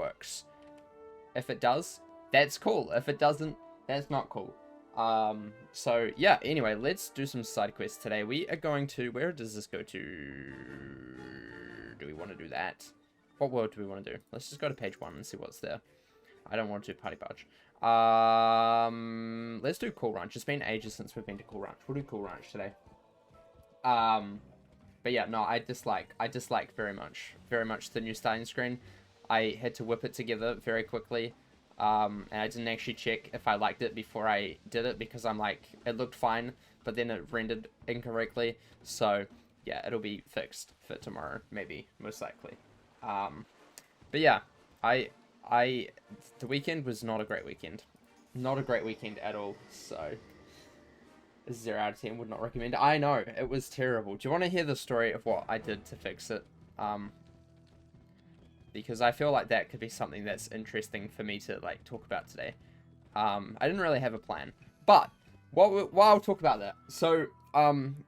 works. If it does, that's cool. If it doesn't, that's not cool. So yeah, anyway, let's do some side quests today. We are going to, where does this go to? Do we want to do that? What world do we want to do? Let's just go to page 1 and see what's there. I don't want to do Party Barge. Let's do Cool Ranch. It's been ages since we've been to Cool Ranch. We'll do Cool Ranch today. But yeah, no, I dislike very much the new starting screen. I had to whip it together very quickly. And I didn't actually check if I liked it before I did it, because I'm like, it looked fine, but then it rendered incorrectly. So yeah, it'll be fixed for tomorrow, maybe, most likely. But yeah, the weekend was not a great weekend. Not a great weekend at all, so 0 out of 10, would not recommend. I know, it was terrible. Do you want to hear the story of what I did to fix it? Because I feel like that could be something that's interesting for me to, like, talk about today. I didn't really have a plan, but I'll talk about that. So,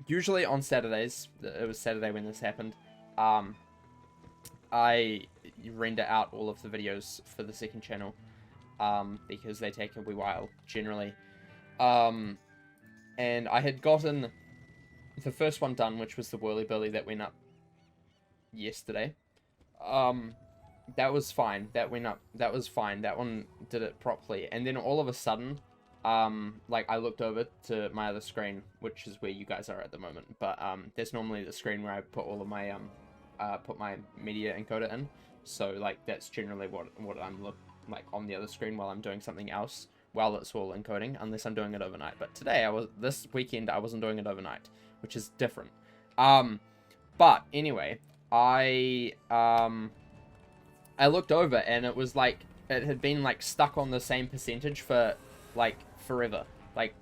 usually on Saturdays, it was Saturday when this happened, I render out all of the videos for the second channel, because they take a wee while, generally. And I had gotten the first one done, which was the Whirly-Burly that went up yesterday. That was fine. That went up. That was fine. That one did it properly. And then all of a sudden, like, I looked over to my other screen, which is where you guys are at the moment. But, there's normally the screen where I put all of my, put my media encoder in. So, like, that's generally what I'm like on the other screen while I'm doing something else, while it's all encoding, unless I'm doing it overnight. But today, this weekend, I wasn't doing it overnight, which is different. But anyway, I looked over, and it was like, it had been, like, stuck on the same percentage for, like, forever. Like,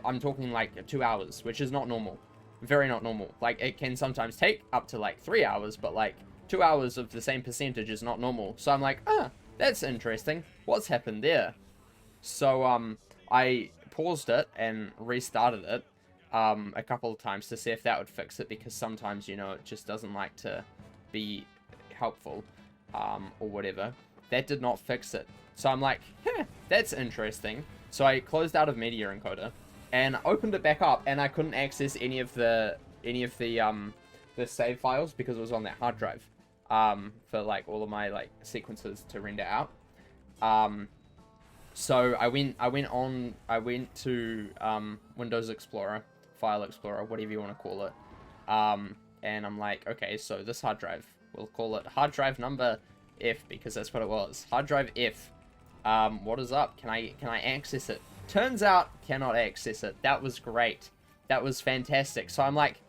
I'm talking, like, 2 hours, which is not normal. Very not normal. Like, it can sometimes take up to, like, 3 hours, but, like, 2 hours of the same percentage is not normal. So I'm like, that's interesting. What's happened there? So, I paused it and restarted it, a couple of times to see if that would fix it, because sometimes, you know, it just doesn't like to be helpful. Or whatever. That did not fix it. So I'm like, that's interesting. So I closed out of Media Encoder and opened it back up, and I couldn't access any of the save files because it was on that hard drive. For like all of my like sequences to render out. So I went to Windows Explorer, File Explorer, whatever you want to call it. And I'm like, okay, so this hard drive, we'll call it hard drive number F, because that's what it was. Hard drive F. What is up? Can I access it? Turns out, cannot access it. That was great. That was fantastic. So I'm like,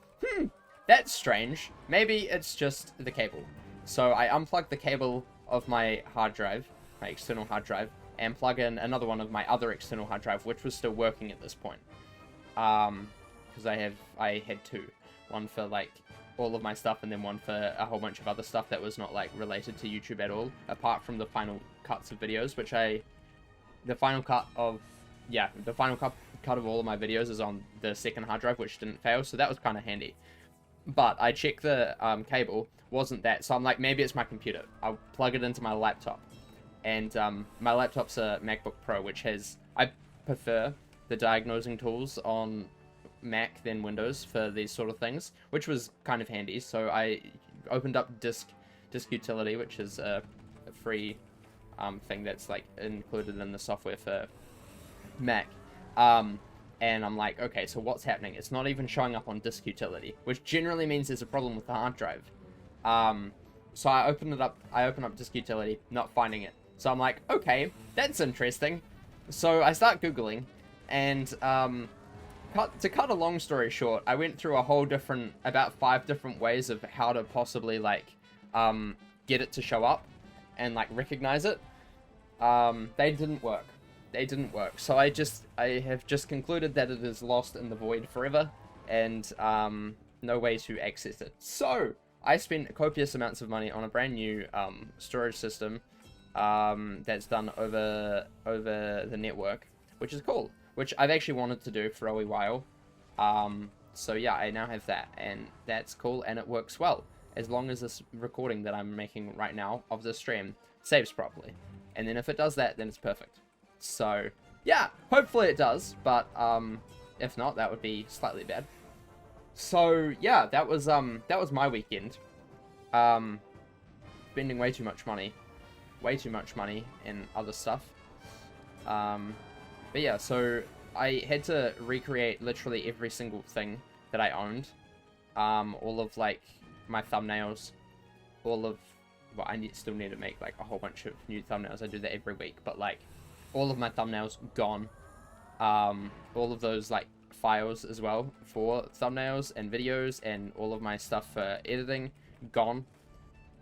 that's strange. Maybe it's just the cable. So I unplug the cable of my hard drive, my external hard drive, and plug in another one of my other external hard drive, which was still working at this point. Because I had two. One for, like, all of my stuff, and then one for a whole bunch of other stuff that was not, like, related to YouTube at all, apart from the final cuts of videos, which the final cut of all of my videos is on the second hard drive, which didn't fail, so that was kind of handy. But I checked the cable, wasn't that, so I'm like, maybe it's my computer. I'll plug it into my laptop. And my laptop's a MacBook Pro, which I prefer the diagnosing tools on Mac than Windows for these sort of things, which was kind of handy. So I opened up Disk Utility, which is a free thing that's like included in the software for Mac. And I'm like, okay, so what's happening? It's not even showing up on Disk Utility, which generally means there's a problem with the hard drive. So I open up Disk Utility, not finding it. So I'm like, okay, that's interesting. So I start Googling, and to cut a long story short, I went through about 5 different ways of how to possibly, like, get it to show up and, like, recognize it. They didn't work. So I have just concluded that it is lost in the void forever, and no way to access it. So I spent copious amounts of money on a brand new storage system that's done over the network, which is cool, which I've actually wanted to do for a wee while. So yeah, I now have that, and that's cool, and it works well, as long as this recording that I'm making right now of the stream saves properly. And then if it does that, then it's perfect. So, yeah, hopefully it does, but if not, that would be slightly bad. So, yeah, that was my weekend. Spending way too much money in other stuff. But yeah, so I had to recreate literally every single thing that I owned. All of, like, my thumbnails, all of, well, still need to make, like, a whole bunch of new thumbnails. I do that every week, but, like, all of my thumbnails gone. All of those, like, files as well for thumbnails and videos and all of my stuff for editing, gone.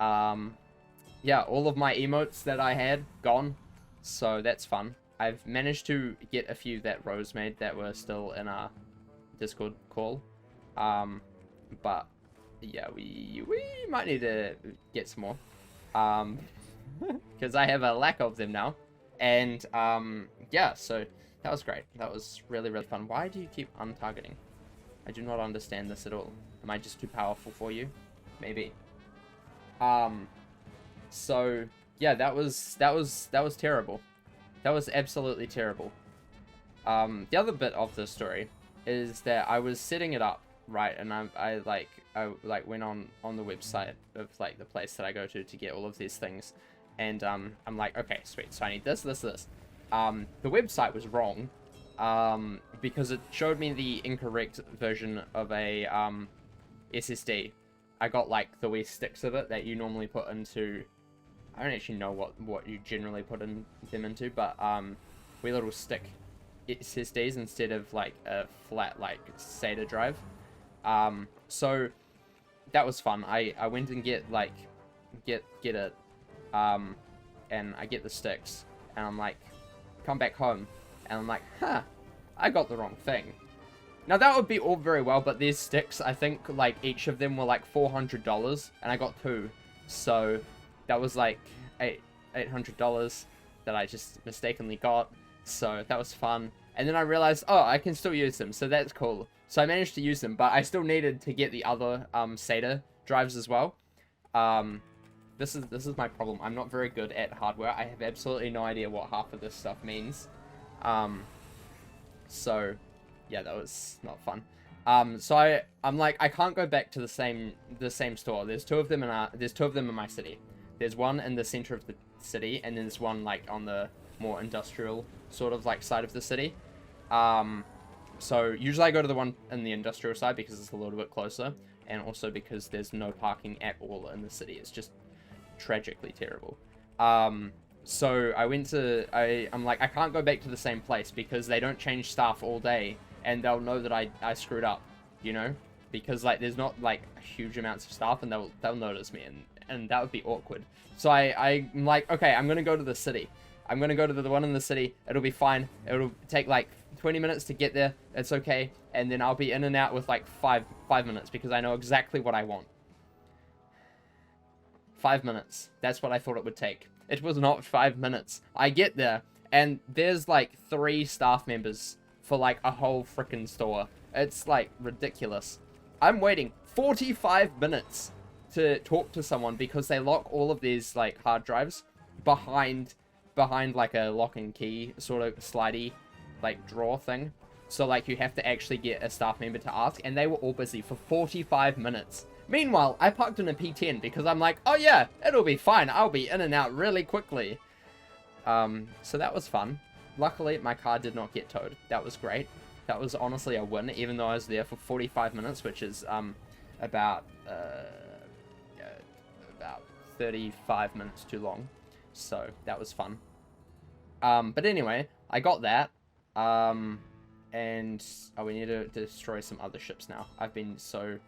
Yeah, all of my emotes that I had, gone. So that's fun. I've managed to get a few that Rose made that were still in our Discord call. But yeah, we might need to get some more. Because I have a lack of them now. And yeah, so that was great. That was really, really fun. Why do you keep untargeting? I do not understand this at all. Am I just too powerful for you? Maybe. So yeah, that was terrible. That was absolutely terrible. The other bit of the story is that I was setting it up, right, and I went on the website of, like, the place that I go to get all of these things, and I'm like, okay, sweet, so I need this. The website was wrong, because it showed me the incorrect version of a SSD. I got, like, the wee sticks of it that you normally put into, I don't actually know what you generally put them into, but wee little stick SSDs instead of, like, a flat, like, SATA drive. So that was fun. I went and get it, and I get the sticks, and I'm like, come back home, and I'm like, huh, I got the wrong thing. Now that would be all very well, but these sticks, I think, like, each of them were like $400, and I got 2, so that was like $800 that I just mistakenly got. So that was fun. And then I realized, oh, I can still use them, so that's cool. So I managed to use them, but I still needed to get the other SATA drives as well. This is my problem. I'm not very good at hardware. I have absolutely no idea what half of this stuff means. So yeah, that was not fun. So I'm like, I can't go back to the same store. There's two of them in my city. There's one in the center of the city, and then there's one, like, on the more industrial sort of, like, side of the city. So usually I go to the one in the industrial side because it's a little bit closer, and also because there's no parking at all in the city. It's just tragically terrible. So I went to, I'm like, I can't go back to the same place because they don't change staff all day, and they'll know that I screwed up, you know? Because, like, there's not, like, huge amounts of staff, and they'll notice me, and that would be awkward. So I'm like, okay, I'm gonna go to the city. I'm gonna go to the one in the city. It'll be fine. It'll take, like, 20 minutes to get there. It's okay. And then I'll be in and out with, like, 5 minutes, because I know exactly what I want. 5 minutes. That's what I thought it would take. It was not 5 minutes. I get there, and there's, like, 3 staff members for, like, a whole frickin' store. It's, like, ridiculous. I'm waiting 45 minutes to talk to someone because they lock all of these, like, hard drives behind like a lock and key sort of slidey, like, drawer thing. So, like, you have to actually get a staff member to ask, and they were all busy for 45 minutes. Meanwhile, I parked in a P10 because I'm like, oh yeah, it'll be fine. I'll be in and out really quickly. So that was fun. Luckily, my car did not get towed. That was great. That was honestly a win, even though I was there for 45 minutes, which is about 35 minutes too long. So that was fun. But anyway, I got that. And we need to destroy some other ships now. I've been so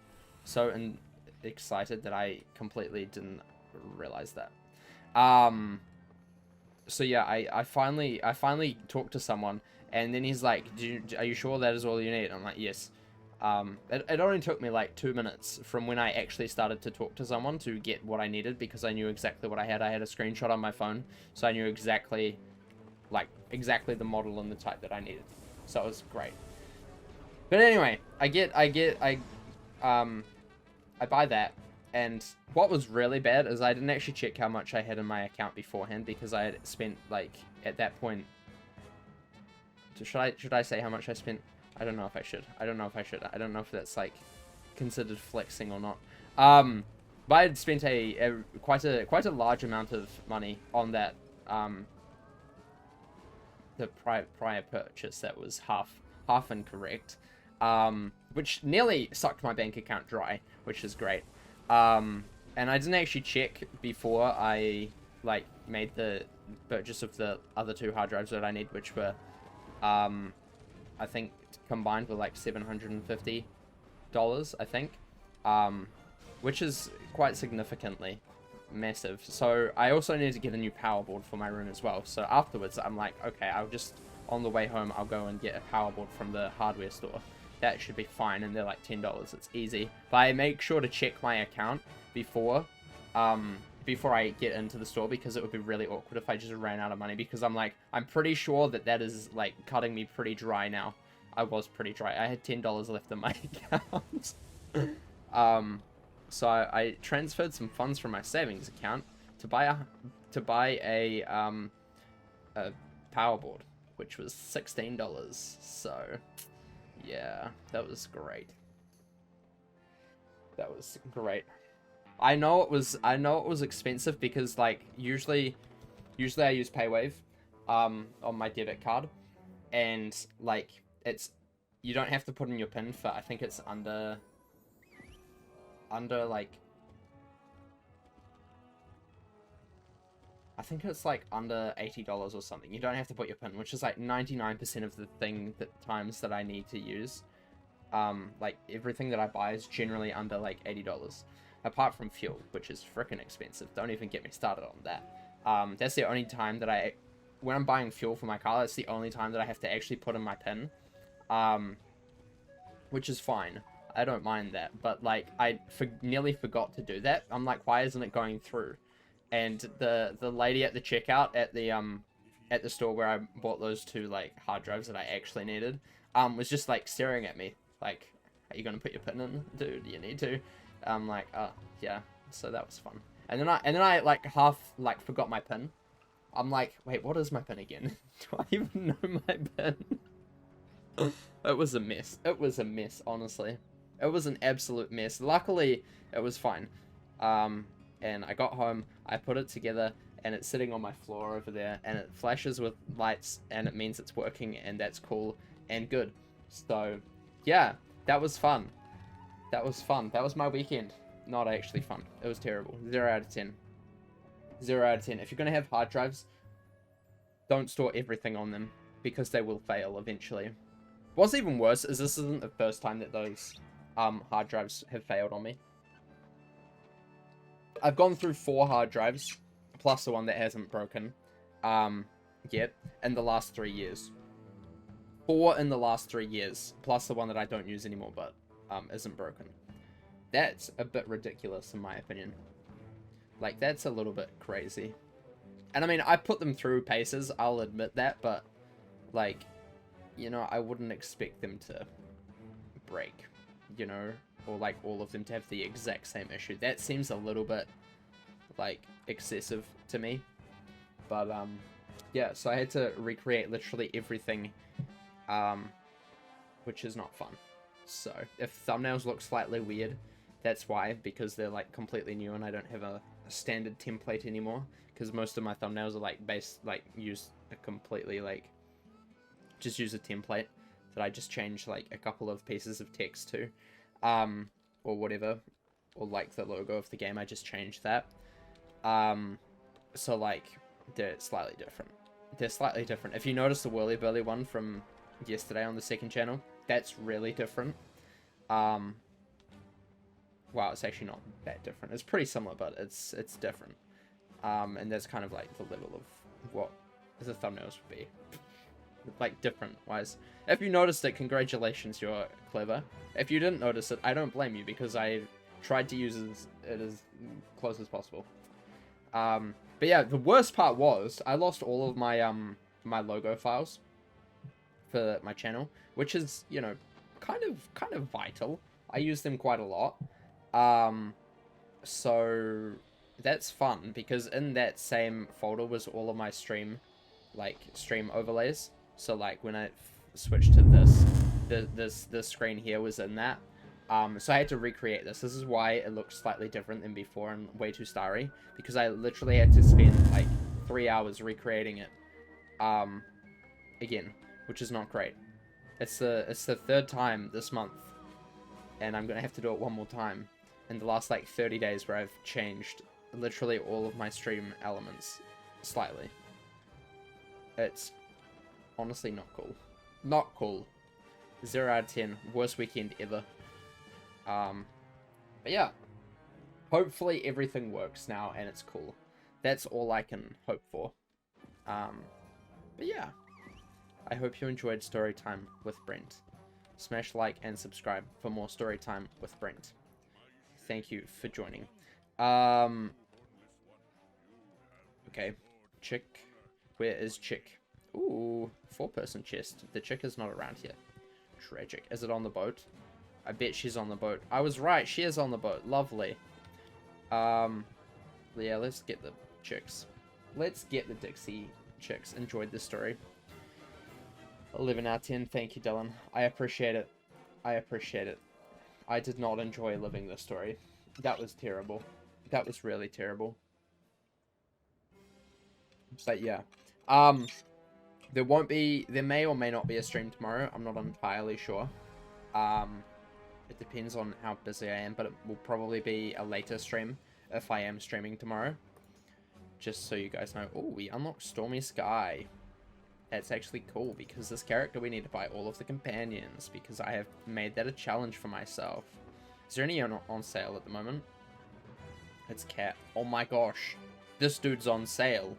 excited that I completely didn't realize that. So yeah, I finally talked to someone, and then he's like, are you sure that is all you need? I'm like, yes. It only took me like 2 minutes from when I actually started to talk to someone to get what I needed, because I knew exactly what I had. I had a screenshot on my phone, so I knew exactly the model and the type that I needed. So it was great. But anyway, I buy that, And what was really bad is I didn't actually check how much I had in my account beforehand, because I had spent, like, at that point... Should I say how much I spent? I don't know if I should. I don't know if I should. I don't know if that's, like, considered flexing or not. But I had spent quite a large amount of money on that, the prior purchase that was half incorrect, which nearly sucked my bank account dry, which is great. And I didn't actually check before I, like, made the purchase of the other 2 hard drives that I need, which were, I think combined were like $750, I think, which is quite significantly massive. So I also need to get a new power board for my room as well. So afterwards, I'm like, okay, I'll just, on the way home, I'll go and get a power board from the hardware store. That should be fine, and they're like $10. It's easy. But I make sure to check my account before I get into the store, because it would be really awkward if I just ran out of money, because I'm like, I'm pretty sure that is, like, cutting me pretty dry now. I was pretty dry. I had $10 left in my account. So I transferred some funds from my savings account to buy a power board, which was $16. So yeah, that was great. That was great. I know it was expensive, because, like, usually I use PayWave on my debit card, and, like, you don't have to put in your PIN for, I think it's under like, I think it's like under $80 or something. You don't have to put your PIN, which is like 99% of the times that I need to use. Like, everything that I buy is generally under like $80, apart from fuel, which is freaking expensive. Don't even get me started on that. That's the only time that when I'm buying fuel for my car, that's the only time that I have to actually put in my PIN, which is fine. I don't mind that, but, like, I nearly forgot to do that. I'm like, why isn't it going through? And the lady at the checkout at the store where I bought those 2, like, hard drives that I actually needed, was just, like, staring at me, like, are you gonna put your PIN in, dude? You need to. I'm like, oh yeah. So that was fun. And then I like half, like, forgot my PIN. I'm like, wait, what is my PIN again? Do I even know my PIN? It was a mess. It was a mess, honestly. It was an absolute mess. Luckily, it was fine. And I got home, I put it together, and it's sitting on my floor over there, and it flashes with lights, and it means it's working, and that's cool and good. So, yeah, that was fun. That was fun. That was my weekend. Not actually fun. It was terrible. 0 out of 10. 0 out of 10. If you're going to have hard drives, don't store everything on them, because they will fail eventually. What's even worse is this isn't the first time that those hard drives have failed on me. I've gone through 4 hard drives, plus the one that hasn't broken yet, in the last 3 years. 4 in the last 3 years, plus the one that I don't use anymore, but isn't broken. That's a bit ridiculous, in my opinion. Like, that's a little bit crazy. And I mean, I put them through paces, I'll admit that, but, like, you know, I wouldn't expect them to break, you know, or, like, all of them to have the exact same issue. That seems a little bit, like, excessive to me. But, yeah, so I had to recreate literally everything, which is not fun. So, if thumbnails look slightly weird, that's why, because they're, like, completely new and I don't have a standard template anymore, because most of my thumbnails are, like, use a completely, like, just use a template that I just change, like, a couple of pieces of text to, or whatever, or, like, the logo of the game, I just change that. So, like, they're slightly different. They're slightly different. If you notice the Whirly Burly one from yesterday on the second channel, that's really different. Wow, it's actually not that different. It's pretty similar, but it's different. And that's kind of, like, the level of what the thumbnails would be. Like, different-wise. If you noticed it, congratulations, you're clever. If you didn't notice it, I don't blame you, because I tried to use it as close as possible. But yeah, the worst part was, I lost all of my, my logo files for my channel, which is, you know, kind of vital. I use them quite a lot. So that's fun because in that same folder was all of my stream, like stream overlays. So like when I switched to this, this screen here was in that. So I had to recreate this. This is why it looks slightly different than before and way too starry, because I literally had to spend like 3 hours recreating it, again, which is not great. It's the third time this month, and I'm gonna have to do it one more time in the last like 30 days where I've changed literally all of my stream elements slightly. It's honestly not cool. Not cool. 0 out of 10. Worst weekend ever. But yeah. Hopefully everything works now and it's cool. That's all I can hope for. But yeah. I hope you enjoyed Storytime with Brent. Smash like and subscribe for more Storytime with Brent. Thank you for joining. Okay. Chick. Where is Chick? Ooh, 4-person chest. The Chick is not around here. Tragic. Is it on the boat? I bet she's on the boat. I was right. She is on the boat. Lovely. Yeah, let's get the chicks. Let's get the Dixie chicks. Enjoyed this story. 11 out of 10. Thank you, Dylan. I appreciate it. I appreciate it. I did not enjoy living this story. That was terrible. That was really terrible. But yeah. There may or may not be a stream tomorrow. I'm not entirely sure. It depends on how busy I am, but it will probably be a later stream if I am streaming tomorrow. Just so you guys know. Oh, we unlocked Stormy Sky. That's actually cool, because this character we need to buy all of the companions, because I have made that a challenge for myself. Is there any on sale at the moment? It's Cat. Oh my gosh. This dude's on sale.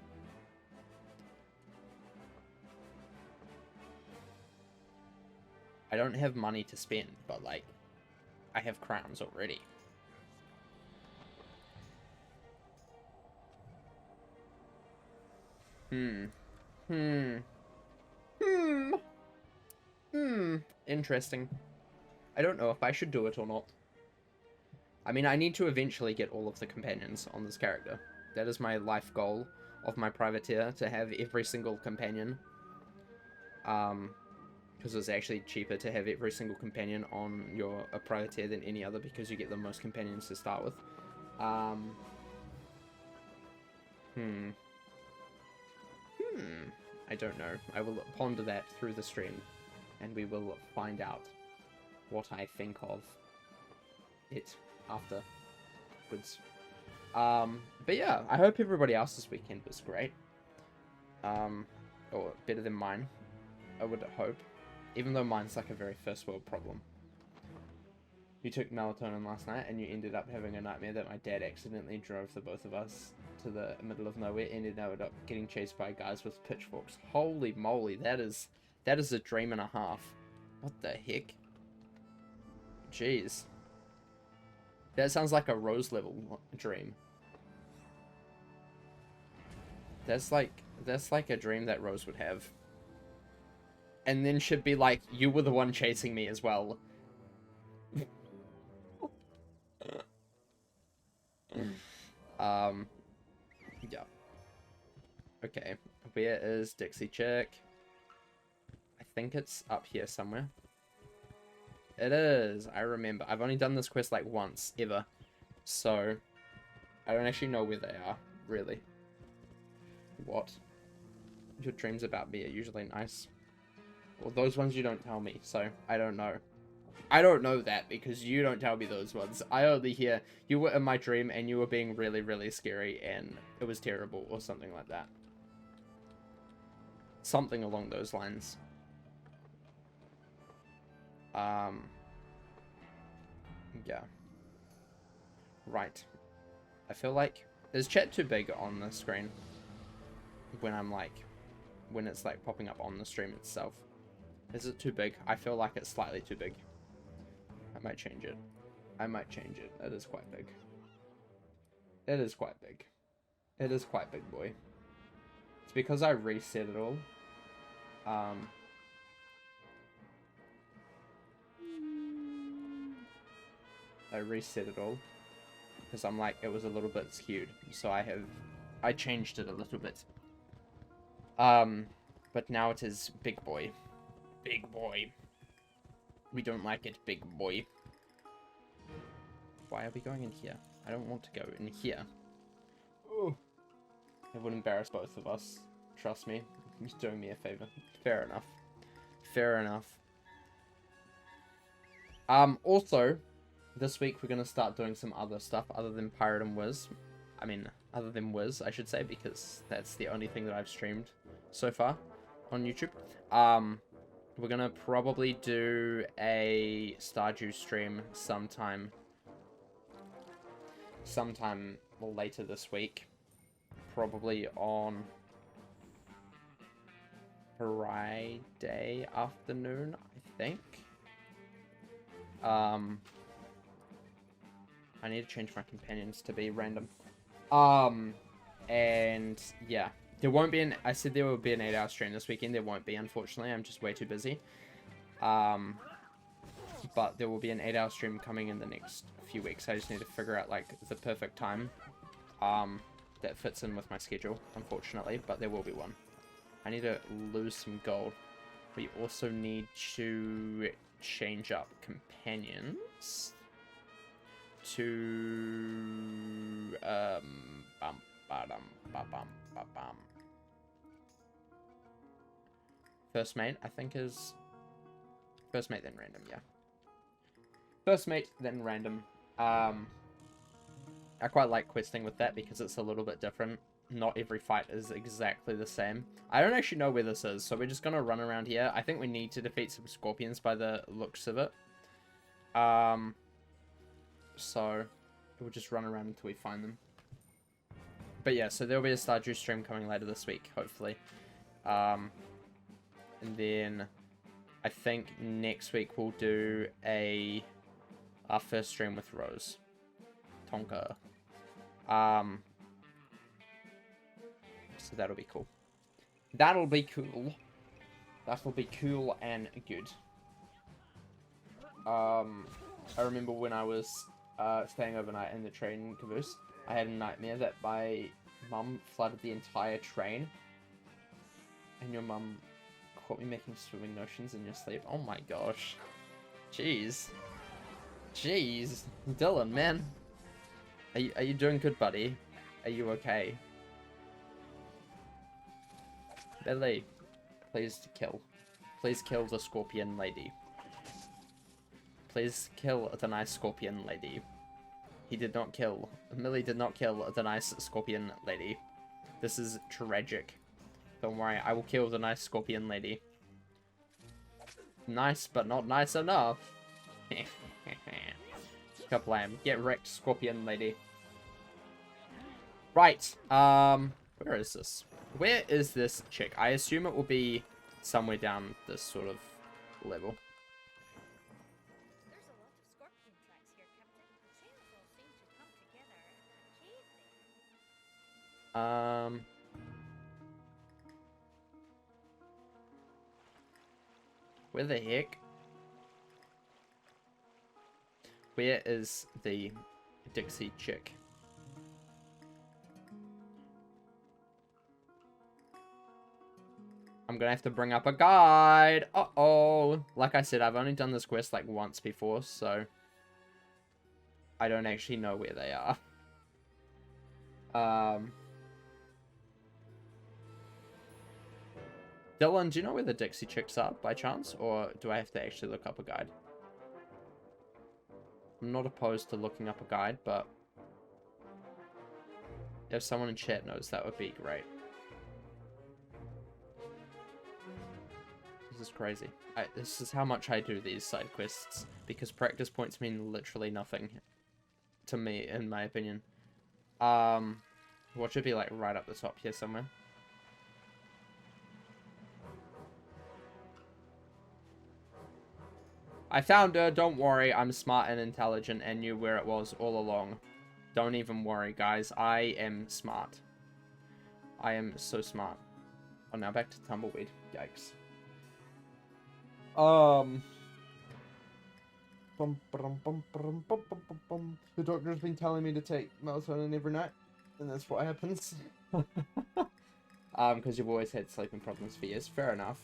I don't have money to spend, but like, I have crowns already. Interesting. I don't know if I should do it or not. I mean, I need to eventually get all of the companions on this character. That is my life goal of my privateer, to have every single companion. Because it's actually cheaper to have every single companion on a privateer than any other, because you get the most companions to start with. I don't know. I will ponder that through the stream, and we will find out what I think of it afterwards. But yeah, I hope everybody else's weekend was great. Or better than mine, I would hope. Even though mine's like a very first world problem. You took melatonin last night and you ended up having a nightmare that my dad accidentally drove the both of us to the middle of nowhere and ended up getting chased by guys with pitchforks. Holy moly, that is a dream and a half. What the heck? Jeez. That sounds like a Rose level dream. That's like a dream that Rose would have. And then should be like, you were the one chasing me as well. Yeah. Okay, where is Dixie Chick? I think it's up here somewhere. It is, I remember. I've only done this quest like once, ever. So, I don't actually know where they are, really. What? Your dreams about me are usually nice. Well, those ones you don't tell me, so I don't know. I don't know that because you don't tell me those ones. I only hear you were in my dream and you were being really, really scary and it was terrible or something like that. Something along those lines. Yeah. Right. I feel like... Is chat too big on the screen? When I'm like... When it's like popping up on the stream itself. Is it too big? I feel like it's slightly too big. I might change it. I might change it. It is quite big. It is quite big. It is quite big, boy. It's because I reset it all. I reset it all. because I'm like, it was a little bit skewed. So I changed it a little bit. But now it is big boy. Big boy. We don't like it, big boy. Why are we going in here? I don't want to go in here. Oh. It would embarrass both of us. Trust me. He's doing me a favor. Fair enough. Fair enough. Also, this week we're going to start doing some other stuff other than Pirate and Wiz. I mean, other than Wiz, I should say, because that's the only thing that I've streamed so far on YouTube. We're going to probably do a Stardew stream sometime later this week. Probably on Friday afternoon, I think. I need to change my companions to be random. And yeah, there won't be I said there will be an 8-hour stream this weekend. There won't be, unfortunately. I'm just way too busy. But there will be an 8-hour stream coming in the next few weeks. I just need to figure out, like, the perfect time, that fits in with my schedule, unfortunately, but there will be one. I need to lose some gold. We also need to change up companions to first mate, I think, is first mate then random. Yeah, first mate then random. I quite like questing with that because it's a little bit different. Not every fight is exactly the same. I don't actually know where this is, so we're just gonna run around here. I think we need to defeat some scorpions by the looks of it. So we'll just run around until we find them. But yeah, so there'll be a Stardew stream coming later this week, hopefully. And then I think next week we'll do our first stream with Rose. Tonka. So that'll be cool. That'll be cool. That'll be cool and good. I remember when I was staying overnight in the train caboose, I had a nightmare that my mum flooded the entire train. And your mum caught me making swimming motions in your sleep. Oh my gosh. Jeez. Jeez. Dylan, man. Are you doing good, buddy? Are you okay? Billy, please kill. Please kill the scorpion lady. Please kill the nice scorpion lady. He did not kill. Millie did not kill the nice scorpion lady. This is tragic. Don't worry, I will kill the nice scorpion lady. Nice, but not nice enough. Kablam. Get wrecked, scorpion lady. Right. Where is this? Where is this chick? I assume it will be somewhere down this sort of level. There's a lot of scorpion tracks here, Captain. Sails all seem to come together in that cave there. Where the heck? Where is the Dixie chick? I'm gonna have to bring up a guide. Uh-oh. Like I said, I've only done this quest like once before, so I don't actually know where they are. Dylan, do you know where the Dixie chicks are by chance? Or do I have to actually look up a guide? I'm not opposed to looking up a guide, but if someone in chat knows, that would be great. This is crazy. This is how much I do these side quests, because practice points mean literally nothing to me, in my opinion. What should be like right up the top here somewhere? I found her, don't worry, I'm smart and intelligent and knew where it was all along. Don't even worry, guys, I am smart. I am so smart. Oh, now back to Tumbleweed. Yikes. What The doctor's been telling me to take melatonin every night, and that's what happens. Because you've always had sleeping problems for years. Fair enough.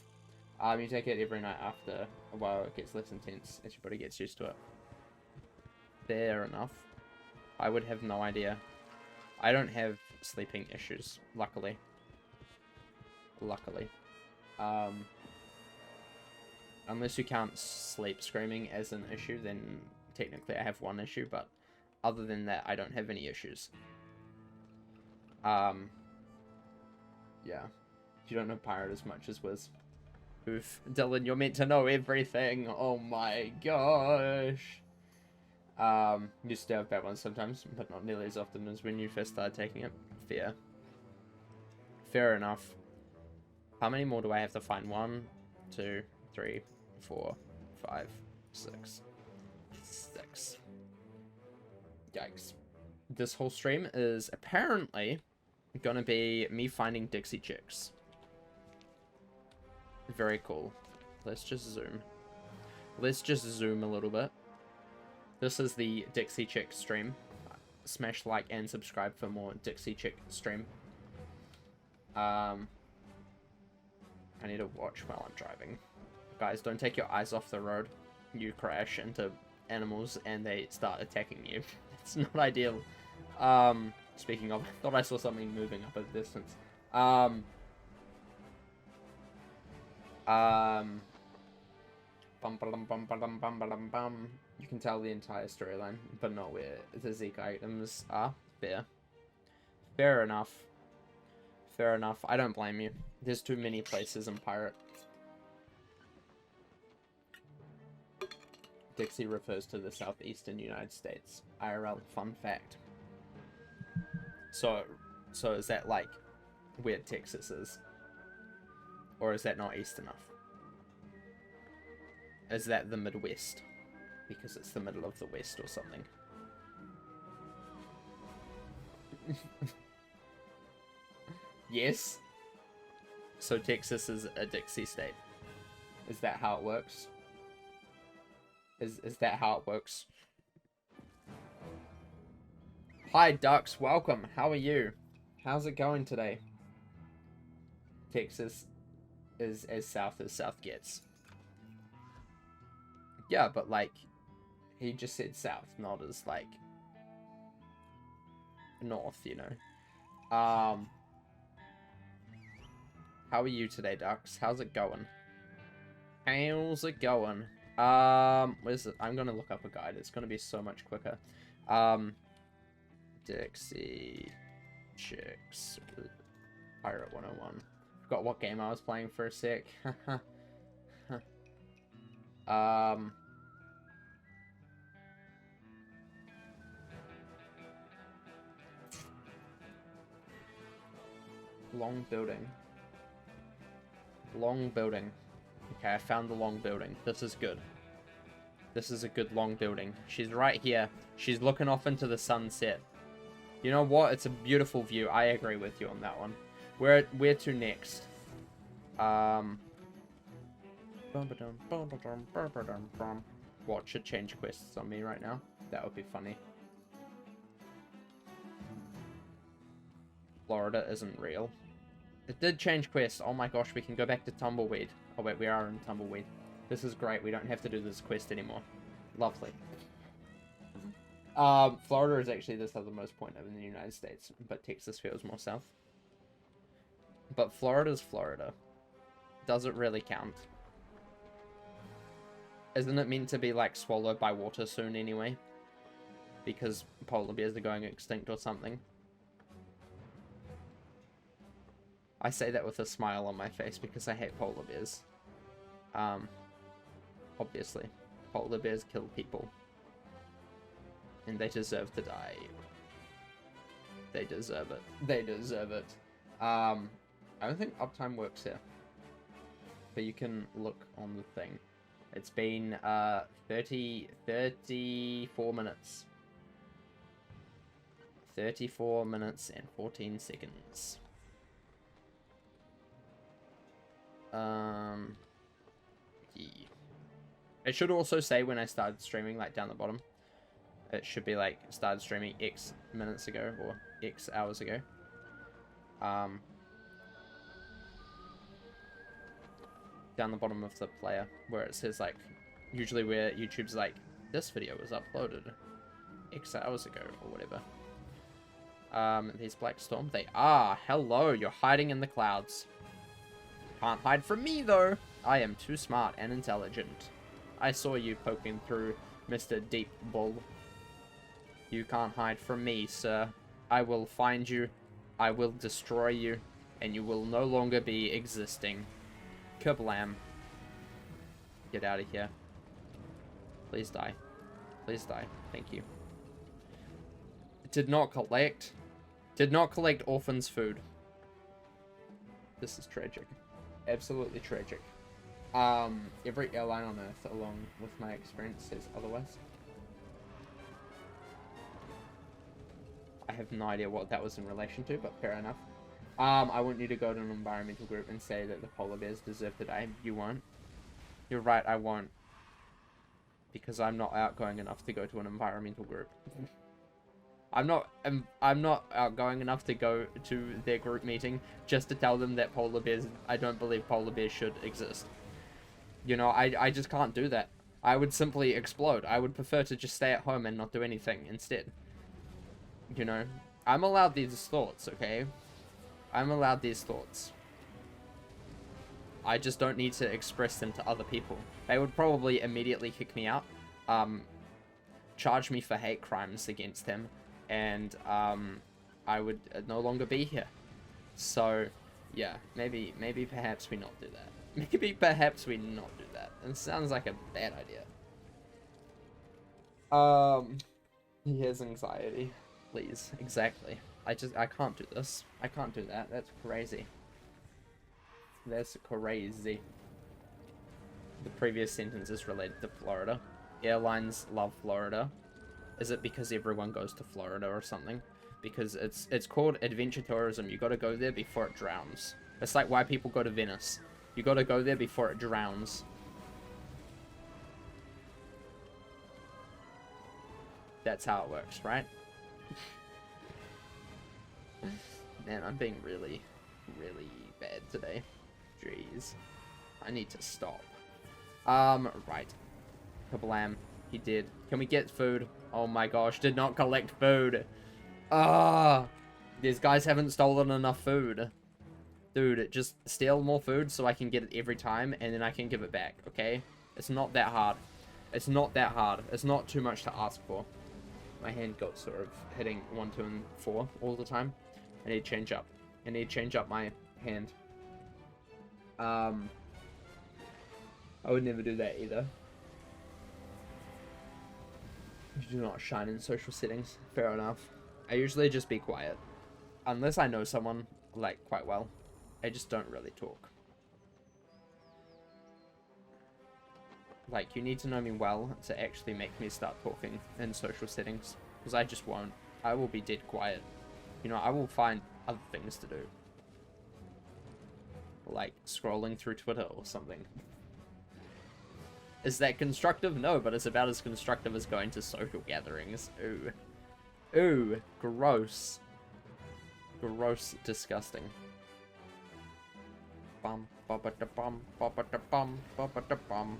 You take it every night after a while, it gets less intense as your body gets used to it. Fair enough. I would have no idea. I don't have sleeping issues, luckily. Luckily. Unless you count sleep screaming as an issue, then technically I have one issue, but other than that, I don't have any issues. Yeah. You don't know Pirate as much as Wiz. Oof. Dylan, you're meant to know everything. Oh my gosh. Used to have bad ones sometimes, but not nearly as often as when you first started taking it. Fair. Fair enough. How many more do I have to find? 1, 2, 3, 4, 5, 6. 6. Yikes. This whole stream is apparently gonna be me finding Dixie chicks. Very cool. Let's just zoom. Let's just zoom a little bit. This is the Dixie chick stream. Smash like and subscribe for more Dixie chick stream. I need to watch while I'm driving. Guys, don't take your eyes off the road. You crash into animals and they start attacking you. It's not ideal. Speaking of, I thought I saw something moving up at the distance. You can tell the entire storyline, but not where the Zeke items are. Fair. Fair enough. Fair enough. I don't blame you. There's too many places in Pirate. Dixie refers to the southeastern United States. IRL fun fact. So is that like where Texas is? Or is that not east enough? Is that the Midwest? Because it's the middle of the West or something. Yes. So Texas is a Dixie state. Is that how it works? Is that how it works? Hi Ducks, welcome. How are you? How's it going today? Texas is as south as south gets. Yeah, but like, he just said south, not as like north, you know. How are you today, Ducks? How's it going? How's it going? Where's it? I'm gonna look up a guide. It's gonna be so much quicker. Dixie Chicks Pirate101. Forgot what game I was playing for a sec. Long building. Long building. Okay, I found the long building. This is good. This is a good long building. She's right here. She's looking off into the sunset. You know what? It's a beautiful view. I agree with you on that one. Where to next? What should change quests on me right now? That would be funny. Florida isn't real. It did change quest. Oh my gosh, we can go back to Tumbleweed. Oh wait, we are in Tumbleweed. This is great. We don't have to do this quest anymore. Lovely. Florida is actually the southernmost point of the United States, but Texas feels more south. But Florida's Florida. Does it really count? Isn't it meant to be like swallowed by water soon anyway? Because polar bears are going extinct or something. I say that with a smile on my face because I hate polar bears. Obviously. Polar bears kill people. And they deserve to die. They deserve it. They deserve it. I don't think uptime works here. But you can look on the thing. It's been 34 minutes. 34 minutes and 14 seconds. Yeah. It should also say when I started streaming, like down the bottom. It should be like started streaming X minutes ago or X hours ago. Down the bottom of the player where it says like, usually where YouTube's like, this video was uploaded X hours ago or whatever. These Black Storm, they are. Hello, you're hiding in the clouds. Can't hide from me though. I am too smart and intelligent. I saw you poking through, Mr. Deep Bull. You can't hide from me, sir. I will find you, I will destroy you, and you will no longer be existing. Kablam. Get out of here. Please die. Please die. Thank you. Did not collect orphans' food. This is tragic. Absolutely tragic. Every airline on Earth, along with my experience, says otherwise. I have no idea what that was in relation to, but fair enough. I want you to go to an environmental group and say that the polar bears deserve to die. You won't. You're right, I won't. Because I'm not outgoing enough to go to an environmental group. I'm not outgoing enough to go to their group meeting just to tell them that polar bears, I don't believe polar bears should exist. You know, I just can't do that. I would simply explode. I would prefer to just stay at home and not do anything instead. You know, I'm allowed these thoughts, okay? I'm allowed these thoughts. I just don't need to express them to other people. They would probably immediately kick me out, charge me for hate crimes against them, and I would no longer be here. So, yeah, maybe perhaps we not do that. Maybe perhaps we not do that. It sounds like a bad idea. He has anxiety. Please, exactly. I can't do this. I can't do that. That's crazy. That's crazy. The previous sentence is related to Florida. Airlines love Florida. Is it because everyone goes to Florida or something? Because it's called adventure tourism. You gotta go there before it drowns. It's like why people go to Venice. You gotta go there before it drowns. That's how it works, right? Man, I'm being really, really bad today. Jeez. I need to stop. Right. Kablam. He did. Can we get food? Oh my gosh, did not collect food. These guys haven't stolen enough food. Dude, just steal more food so I can get it every time, and then I can give it back, okay? It's not that hard. It's not that hard. It's not too much to ask for. My hand got sort of hitting 1, 2, and 4 all the time. I need to change up. I need to change up my hand. I would never do that either. You do not shine in social settings. Fair enough. I usually just be quiet. Unless I know someone, like, quite well. I just don't really talk. Like, you need to know me well to actually make me start talking in social settings. Because I just won't. I will be dead quiet. You know, I will find other things to do. Like, scrolling through Twitter or something. Is that constructive? No, but it's about as constructive as going to social gatherings. Ooh. Ooh, gross. Gross, disgusting. Bum, ba ba da bum, ba ba da bum, ba ba da bum.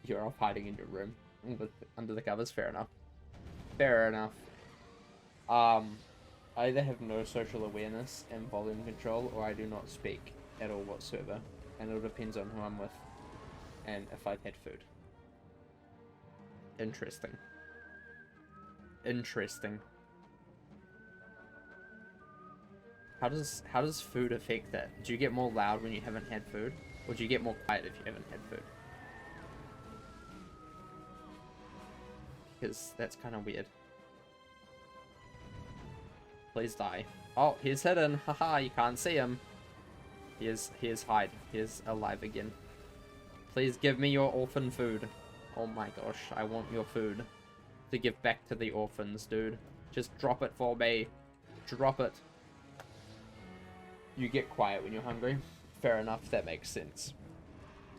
You're off hiding in your room under the covers. Fair enough. Fair enough. I either have no social awareness and volume control, or I do not speak at all whatsoever. And it all depends on who I'm with and if I've had food. Interesting. Interesting. How does food affect that? Do you get more loud when you haven't had food? Or do you get more quiet if you haven't had food? Because that's kind of weird. Please die. Oh, he's hidden. Haha, you can't see him. He is hide. He is alive again. Please give me your orphan food. Oh my gosh, I want your food to give back to the orphans, dude. Just drop it for me. Drop it. You get quiet when you're hungry. Fair enough, that makes sense.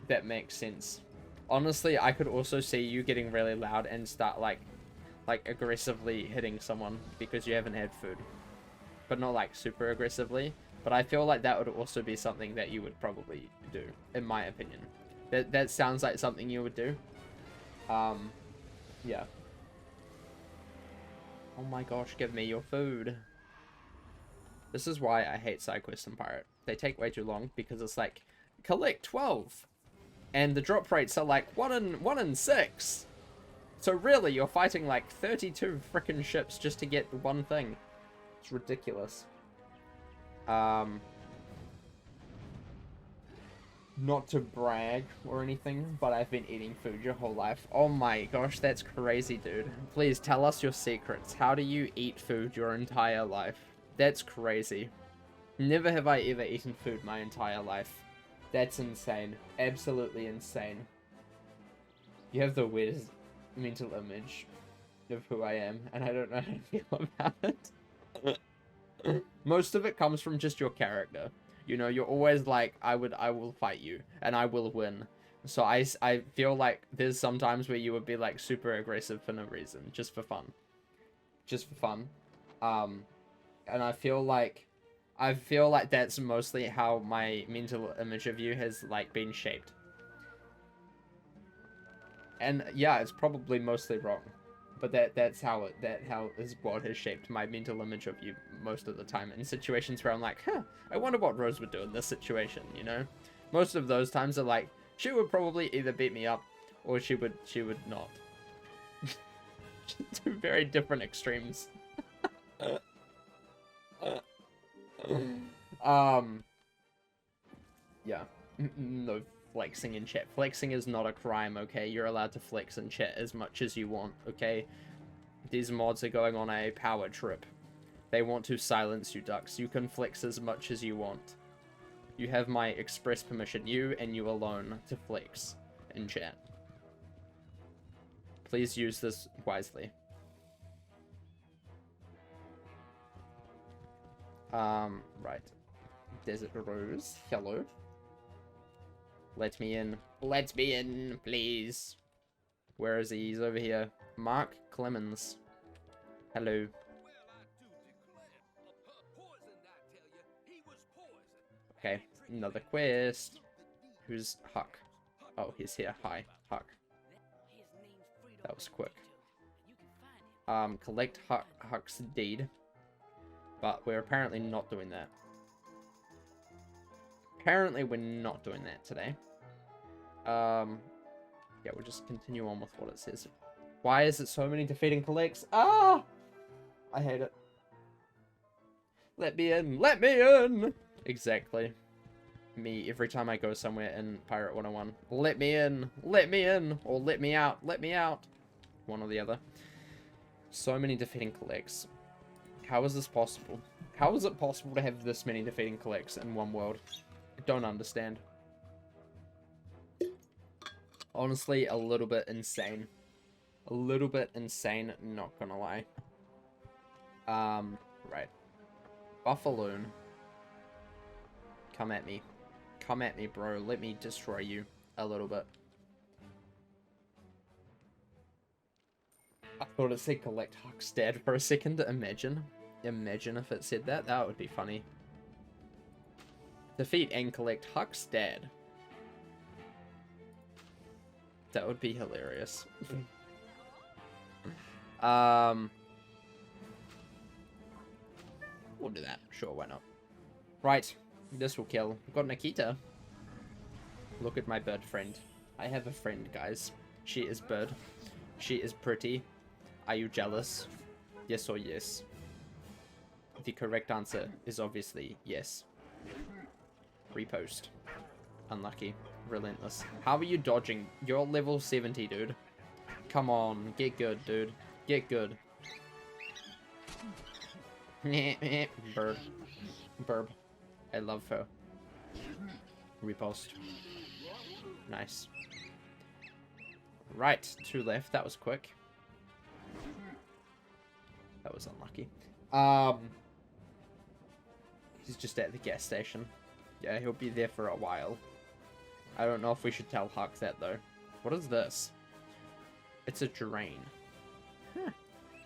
That makes sense. Honestly, I could also see you getting really loud and start like aggressively hitting someone because you haven't had food. But not like super aggressively. But I feel like that would also be something that you would probably do, in my opinion. That sounds like something you would do. Yeah. Oh my gosh, give me your food. This is why I hate side quests in Pirate. They take way too long because it's like, collect 12. And the drop rates are like 1 in 6. So really, you're fighting like 32 frickin' ships just to get one thing. It's ridiculous. Not to brag or anything, but I've been eating food your whole life. Oh my gosh, that's crazy, dude. Please tell us your secrets. How do you eat food your entire life? That's crazy. Never have I ever eaten food my entire life. That's insane. Absolutely insane. You have the weirdest mental image of who I am, and I don't know how to feel about it. Most of it comes from just your character. You know, you're always like, I will fight you, and I will win. So I feel like there's some times where you would be like super aggressive for no reason, just for fun. Just for fun. And I feel like that's mostly how my mental image of you has like been shaped. And yeah, it's probably mostly wrong. But that's how is what has shaped my mental image of you most of the time. In situations where I'm like, huh, I wonder what Rose would do in this situation, you know? Most of those times are like, she would probably either beat me up or she would not. Two very different extremes. Yeah. No flexing in chat. Flexing is not a crime, okay? You're allowed to flex in chat as much as you want, okay? These mods are going on a power trip. They want to silence you, ducks. You can flex as much as you want. You have my express permission, you and you alone, to flex in chat. Please use this wisely. Right. Desert Rose, hello. Let me in. Let me in, please. Where is he? He's over here. Mark Clemens. Hello. Okay, another quest. Who's Huck? Oh, he's here. Hi, Huck. That was quick. Collect Huck's deed. But we're apparently not doing that. Apparently we're not doing that today. Yeah, we'll just continue on with what it says. Why is it so many defeating collects? Ah! I hate it. Let me in! Let me in! Exactly. Me, every time I go somewhere in Pirate 101. Let me in! Let me in! Or let me out! Let me out! One or the other. So many defeating collects. How is this possible? How is it possible to have this many defeating collects in one world? I don't understand. Honestly, a little bit insane. A little bit insane, not gonna lie. Right. Buffaloon. Come at me. Come at me, bro. Let me destroy you a little bit. I thought it said collect Huck's dad for a second. Imagine. Imagine if it said that. That would be funny. Defeat and collect Huck's dad. That would be hilarious. We'll do that. Sure, why not? Right. This will kill. We've got Nikita. Look at my bird friend. I have a friend, guys. She is bird. She is pretty. Are you jealous? Yes or yes? The correct answer is obviously yes. Repost. Unlucky. Relentless. How are you dodging? You're level 70, dude. Come on. Get good, dude. Get good. Bird. Burb. I love her. Repost. Nice. Right. 2 left. That was quick. That was unlucky. He's just at the gas station. Yeah, he'll be there for a while. I don't know if we should tell Huck that, though. What is this? It's a drain. Huh.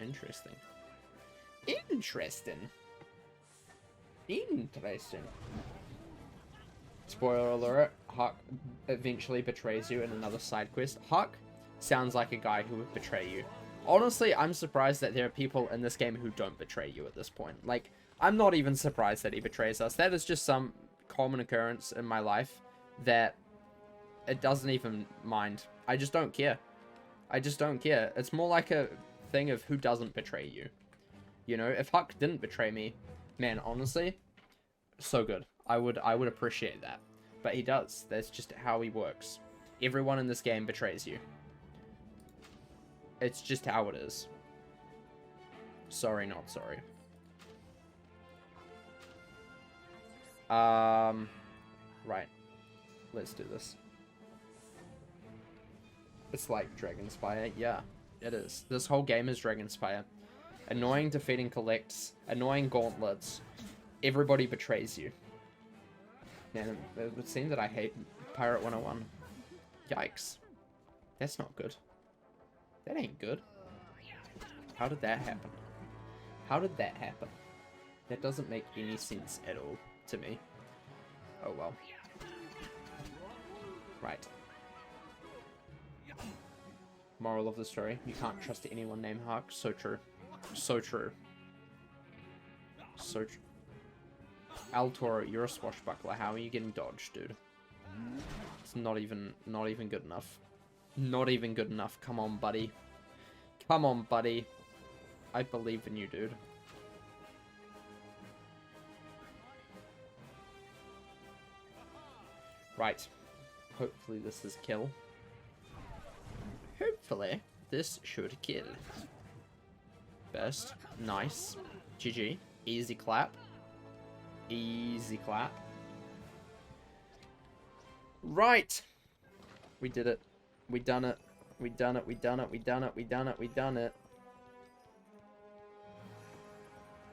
Interesting. Interesting. Interesting. Spoiler alert, Huck eventually betrays you in another side quest. Huck sounds like a guy who would betray you. Honestly, I'm surprised that there are people in this game who don't betray you at this point. Like, I'm not even surprised that he betrays us. That is just some common occurrence in my life that it doesn't even mind. I just don't care. I just don't care. It's more like a thing of who doesn't betray you. You know, if Huck didn't betray me, man, honestly, so good. I would appreciate that. But he does. That's just how he works. Everyone in this game betrays you. It's just how it is. Sorry, not sorry. Right. Let's do this. It's like Dragonspire. Yeah, it is. This whole game is Dragonspire. Annoying defeating collects. Annoying gauntlets. Everybody betrays you. Man, it would seem that I hate Pirate 101. Yikes. That's not good. That ain't good. How did that happen? How did that happen? That doesn't make any sense at all to me. Oh well. Right. Moral of the story, you can't trust anyone named Huck. So true. So true. So true. Al Toro, you're a swashbuckler. How are you getting dodged, dude? It's not even good enough. Not even good enough. Come on, buddy. Come on, buddy. I believe in you, dude. Right. Hopefully this is kill. Hopefully this should kill. Best. Nice. GG. Easy clap. Easy clap. Right. We did it. We done it. We done it. We done it. We done it. We done it. We done it.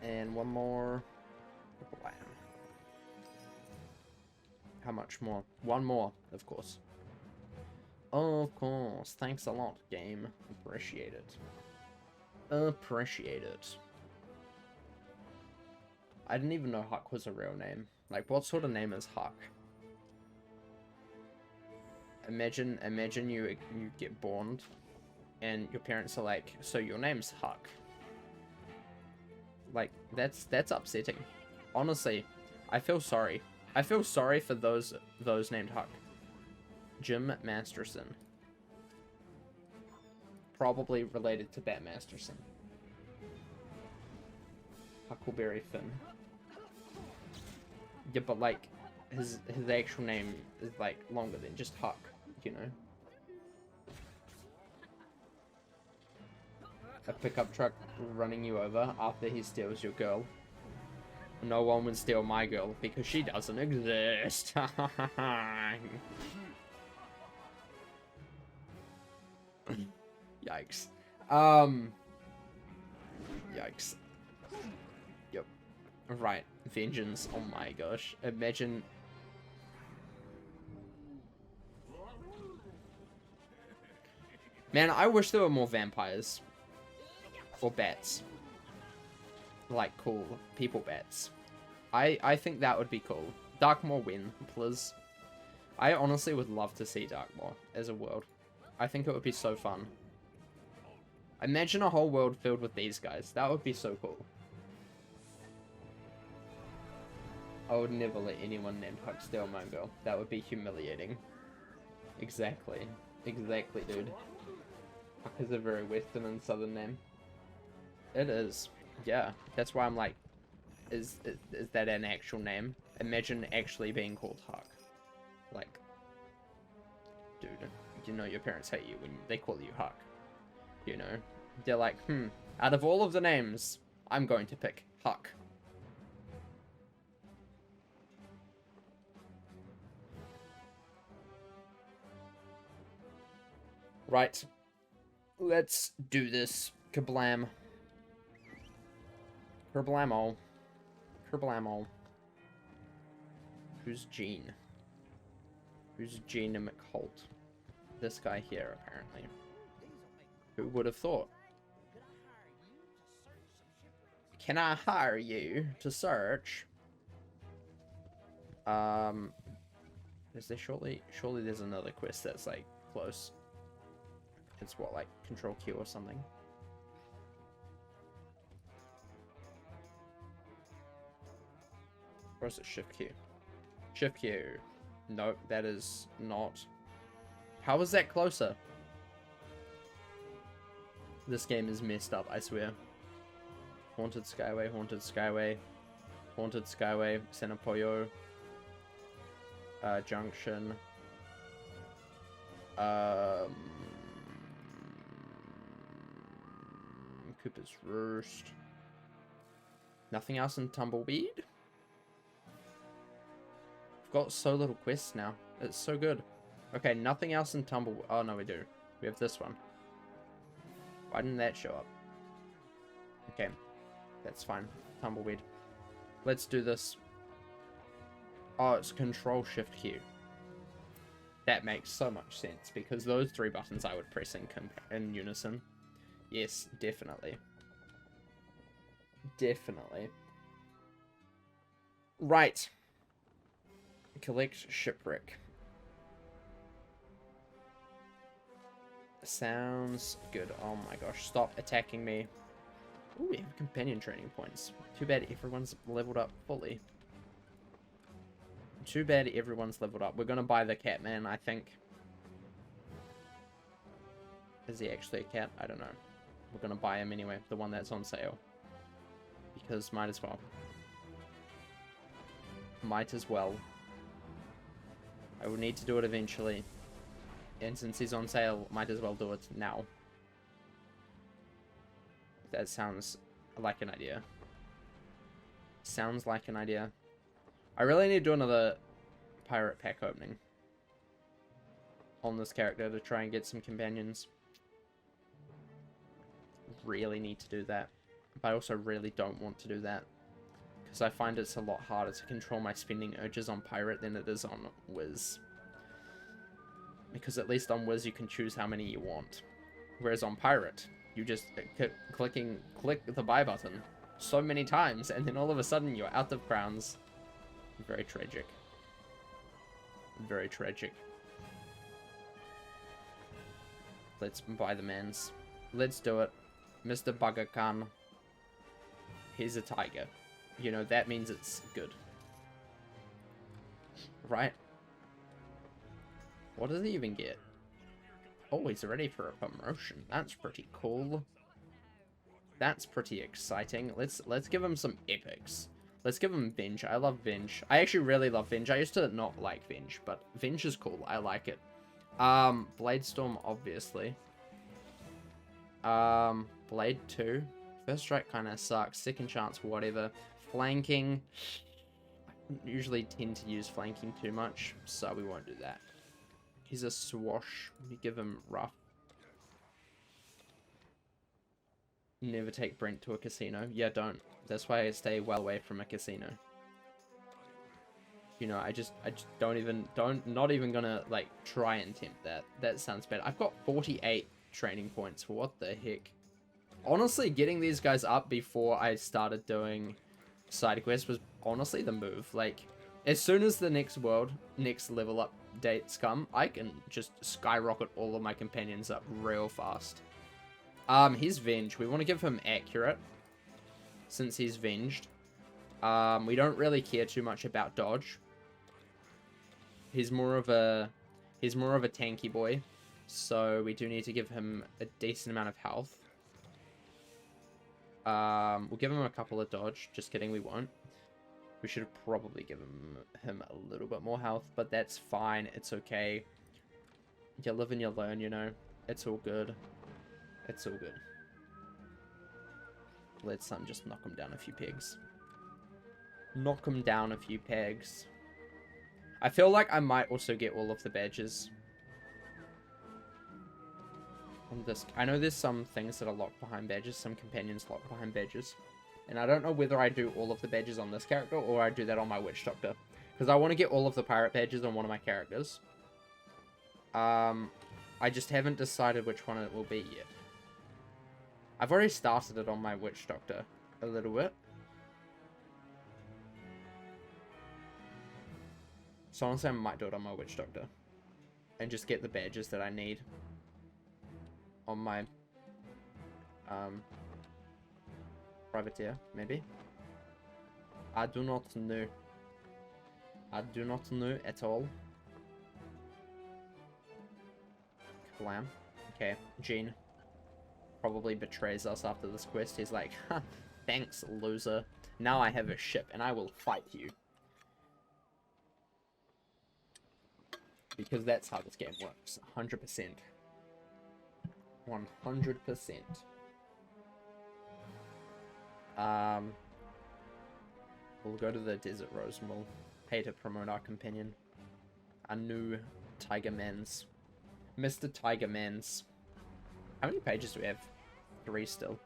And one more. Blam. How much more? One more, of course. Of course. Thanks a lot, game. Appreciate it. Appreciate it. I didn't even know Huck was a real name. Like, what sort of name is Huck? Imagine you get born, and your parents are like, so your name's Huck. Like, that's upsetting. Honestly, I feel sorry. I feel sorry for those named Huck. Jim Masterson. Probably related to Bat Masterson. Huckleberry Finn. Yeah, but like, his actual name is like longer than just Huck, you know? A pickup truck running you over after he steals your girl. No one would steal my girl because she doesn't exist. Yikes. Yikes. Yep. Right. Vengeance. Oh my gosh. Imagine. Man, I wish there were more vampires. Or bats. Like, cool people bats. I think that would be cool. Darkmoor win, please. I honestly would love to see Darkmoor as a world. I think it would be so fun. Imagine a whole world filled with these guys. That would be so cool. I would never let anyone named Huck steal my girl. That would be humiliating. Exactly. Exactly, dude. Huck is a very western and southern name. It is. Yeah. That's why I'm like, is that an actual name? Imagine actually being called Huck. Like, dude, you know your parents hate you when they call you Huck. You know? They're like, out of all of the names, I'm going to pick Huck. Right. Let's do this. Kablam. Kerblamo. Kerblamo. Who's Gene? Who's Gene McHolt? This guy here, apparently. Who would have thought? Can I hire you to search? Is there surely there's another quest that's like close. It's what, like Control Q or something? Or is it Shift Q? Shift Q. Nope, that is not. How is that closer? This game is messed up, I swear. Haunted Skyway, Haunted Skyway, Haunted Skyway, San Pollo, Junction, Cooper's Roost. Nothing else in Tumbleweed? We've got so little quests now. It's so good. Okay, nothing else in Tumbleweed. Oh, no, we do. We have this one. Why didn't that show up? Okay, that's fine. Tumbleweed. Let's do this. Oh, it's Control Shift Q. That makes so much sense because those three buttons I would press in unison. Yes, definitely. Definitely. Right. Collect Shipwreck. Sounds good. Oh my gosh, stop attacking me. Ooh, we have companion training points. Too bad everyone's leveled up fully. Too bad everyone's leveled up. We're gonna buy the cat man, I think. Is he actually a cat? I don't know. We're gonna buy him anyway, the one that's on sale. Because might as well. Might as well. I will need to do it eventually. And since he's on sale, might as well do it now. That sounds like an idea. Sounds like an idea. I really need to do another pirate pack opening on this character to try and get some companions. Really need to do that. But I also really don't want to do that. Because I find it's a lot harder to control my spending urges on pirate than it is on Wiz. Because at least on Wiz you can choose how many you want. Whereas on pirate, you just click the buy button so many times and then all of a sudden you're out of crowns. Very tragic. Very tragic. Let's buy the mans. Let's do it. Mr. Bugger Khan. Here's a tiger. You know, that means it's good. Right? What does he even get? Oh, he's ready for a promotion. That's pretty cool. That's pretty exciting. Let's give him some epics. Let's give him Venge. I love Venge. I actually really love Venge. I used to not like Venge, but Venge is cool. I like it. Bladestorm, obviously. Blade 2. First strike kind of sucks. Second chance, whatever. Flanking. I don't usually tend to use flanking too much, so we won't do that. He's a swash. We give him rough. Never take Brent to a casino. Yeah, don't. That's why I stay well away from a casino. You know, I just not even gonna, like, try and tempt that. That sounds bad. I've got 48 training points. What the heck? Honestly, getting these guys up before I started doing side quests was honestly the move. Like, as soon as the next level up dates come, I can just skyrocket all of my companions up real fast. He's Venge. We want to give him Accurate, since he's Venged. We don't really care too much about Dodge. He's more of a tanky boy, so we do need to give him a decent amount of health. We'll give him a couple of Dodge. Just kidding, we won't. We should probably give him a little bit more health, but that's fine. It's okay. You live and you learn, you know. It's all good. It's all good. Let's just knock him down a few pegs. Knock him down a few pegs. I feel like I might also get all of the badges. On this, I know there's some things that are locked behind badges, some companions locked behind badges. And I don't know whether I do all of the badges on this character or I do that on my Witch Doctor. Because I want to get all of the pirate badges on one of my characters. I just haven't decided which one it will be yet. I've already started it on my witch doctor a little bit. So honestly, I might do it on my witch doctor. And just get the badges that I need on my privateer, maybe. I do not know. I do not know at all. Kablam. Okay, Gene probably betrays us after this quest. He's like, huh, thanks, loser. Now I have a ship and I will fight you. Because that's how this game works. 100%. 100%. We'll go to the Desert Rose and we'll pay to promote our companion. Our new Tiger Mans. Mr. Tiger Mans. How many pages do we have? 3 still.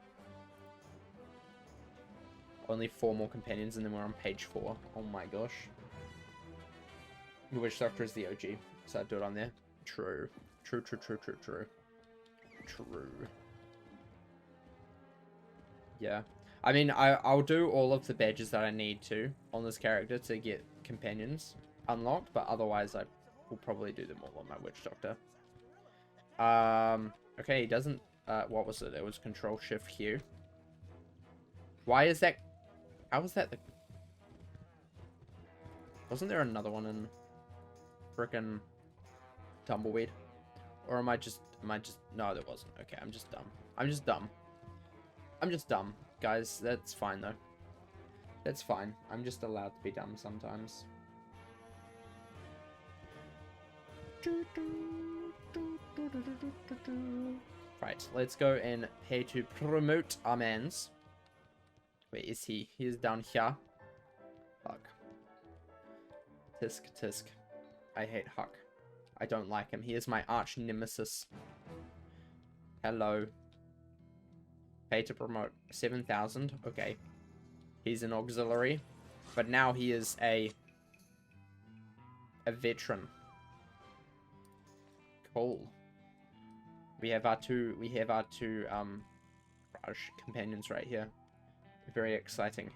Only 4 more companions and then we're on page 4. Oh my gosh. The Witch Doctor is the OG. So I'd do it on there. True. True, true, true, true, true. True. Yeah. I mean, I'll do all of the badges that I need to on this character to get companions unlocked, but otherwise I will probably do them all on my Witch Doctor. Okay, he doesn't, what was it? It was Control-Shift-Q. Why is that, how was that the, wasn't there another one in frickin' Tumbleweed? Or am I just, no, there wasn't. Okay, I'm just dumb. I'm just dumb. I'm just dumb. Guys, that's fine though. That's fine. I'm just allowed to be dumb sometimes. Right, let's go and pay to promote our mans. Where is he? He is down here. Fuck. Tisk, tisk. I hate Huck. I don't like him. He is my arch nemesis. Hello. Pay to promote. 7,000. Okay. He's an auxiliary. But now he is a veteran. Cool. We have our two Raj companions right here. Very exciting.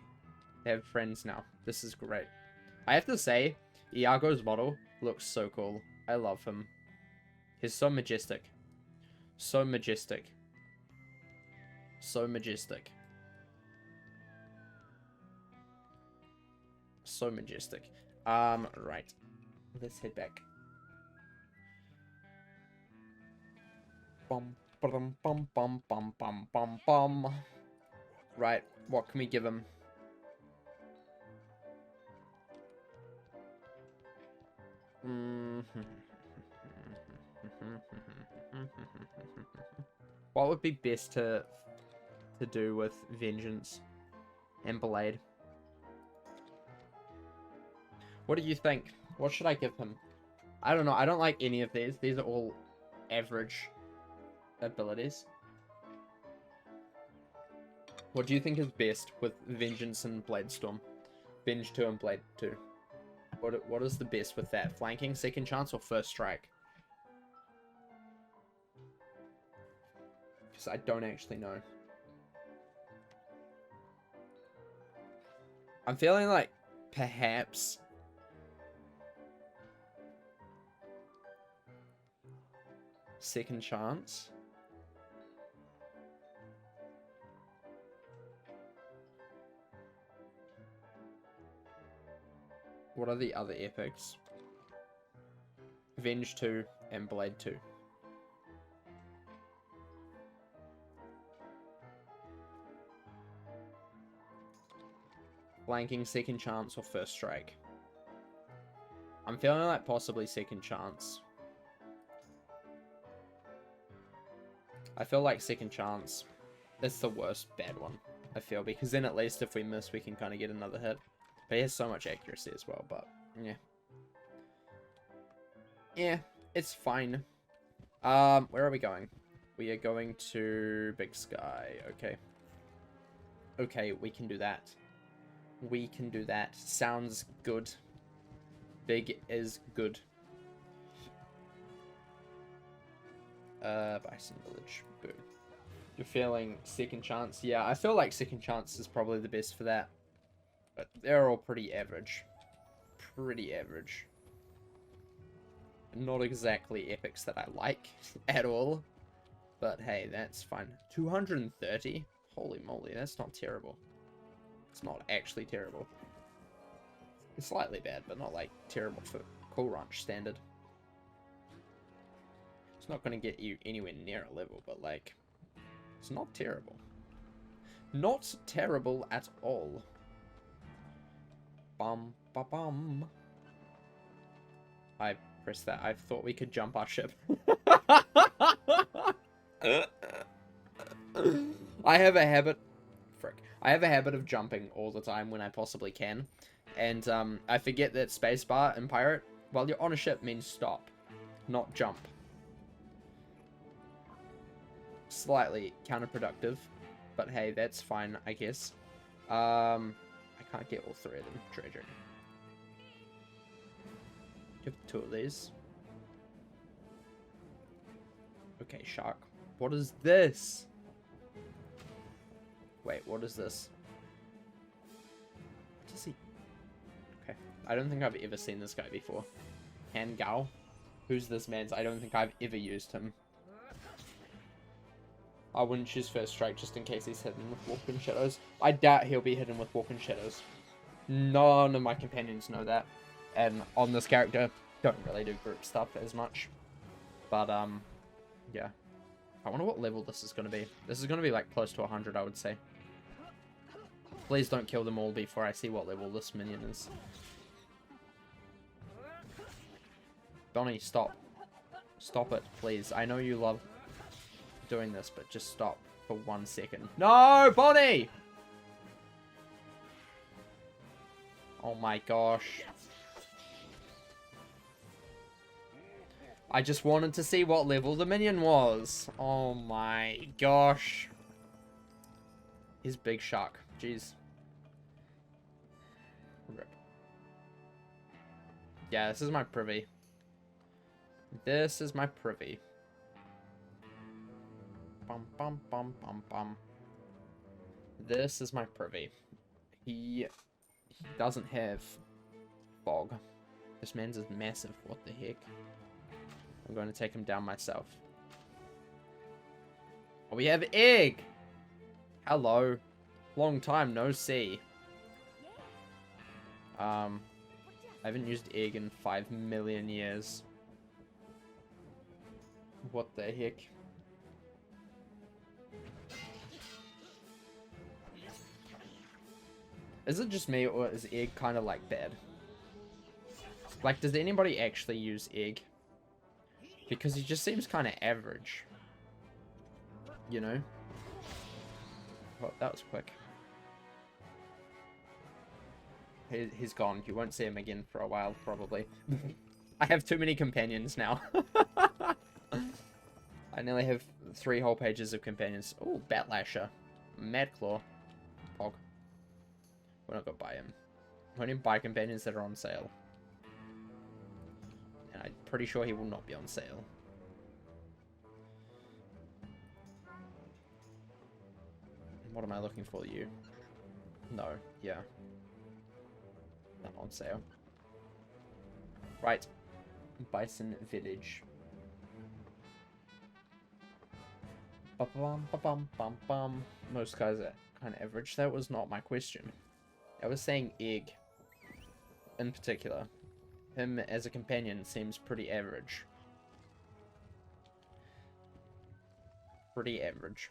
They have friends now. This is great. I have to say, Iago's model looks so cool. I love him. He's so majestic. So majestic. So majestic. So majestic. Right. Let's head back. Bum bum bum bum bum bum bum bum. Right, what can we give him? What would be best to do with Vengeance and Blade? What do you think? What should I give him? I don't know. I don't like any of these. These are all average abilities. What do you think is best with Vengeance and Bladestorm? Venge 2 and Blade 2. What is the best with that? Flanking, second chance, or first strike? Because I don't actually know. I'm feeling like perhaps second chance. What are the other epics? Venge 2 and Blade 2. Flanking, second chance, or first strike? I'm feeling like possibly second chance. I feel like second chance. That's the worst bad one, I feel, because then at least if we miss, we can kind of get another hit. But he has so much accuracy as well, but yeah. Yeah, it's fine. Where are we going? We are going to Big Sky. Okay. Okay, we can do that. We can do that. Sounds good. Big is good. Bison Village. Boom. You're feeling second chance? Yeah, I feel like second chance is probably the best for that. But they're all pretty average. Pretty average. Not exactly epics that I like at all. But hey, that's fine. 230? Holy moly, that's not terrible. It's not actually terrible. It's slightly bad, but not like terrible for Cool Ranch standard. It's not going to get you anywhere near a level, but like, it's not terrible. Not terrible at all. Bum, ba bum. I pressed that. I thought we could jump our ship. I have a habit. Frick. I have a habit of jumping all the time when I possibly can. And I forget that spacebar in Pirate, while you're on a ship, means stop, not jump. Slightly counterproductive, but hey, that's fine, I guess. I can't get all three of them. Treasure. Give 2 of these. Okay, shark. What is this? Wait, what is this? What is he? Okay, I don't think I've ever seen this guy before. Han Gao? Who's this man's? I don't think I've ever used him. I wouldn't choose first strike just in case he's hidden with walking shadows. I doubt he'll be hidden with walking shadows. None of my companions know that. And on this character, don't really do group stuff as much. But, yeah. I wonder what level this is going to be. This is going to be like close to 100, I would say. Please don't kill them all before I see what level this minion is. Bonnie, stop. Stop it, please. I know you love doing this, but just stop for 1 second. No, Bonnie! Oh my gosh. I just wanted to see what level the minion was. Oh my gosh. He's big shark. Jeez. Rip. Yeah, this is my privy. This is my privy. Bum bum bum bum bum. This is my privy. He doesn't have fog. This man's is massive. What the heck? I'm going to take him down myself. Oh, we have egg! Hello. Long time no see. I haven't used egg in 5 million years. What the heck? Is it just me, or is egg kind of like bad? Like, does anybody actually use egg? Because he just seems kind of average. You know? Well, that was quick. He's gone. You won't see him again for a while, probably. I have too many companions now. I nearly have 3 whole pages of companions. Oh, Batlasher. Madclaw. Pog. We're not gonna buy him. We only buy companions that are on sale. And I'm pretty sure he will not be on sale. What am I looking for, you? No, yeah. Not on sale. Right. Bison Village. Ba-bum, ba-bum, bum, bum. Most guys are kind of average. That was not my question. I was saying egg. In particular. Him as a companion seems pretty average. Pretty average.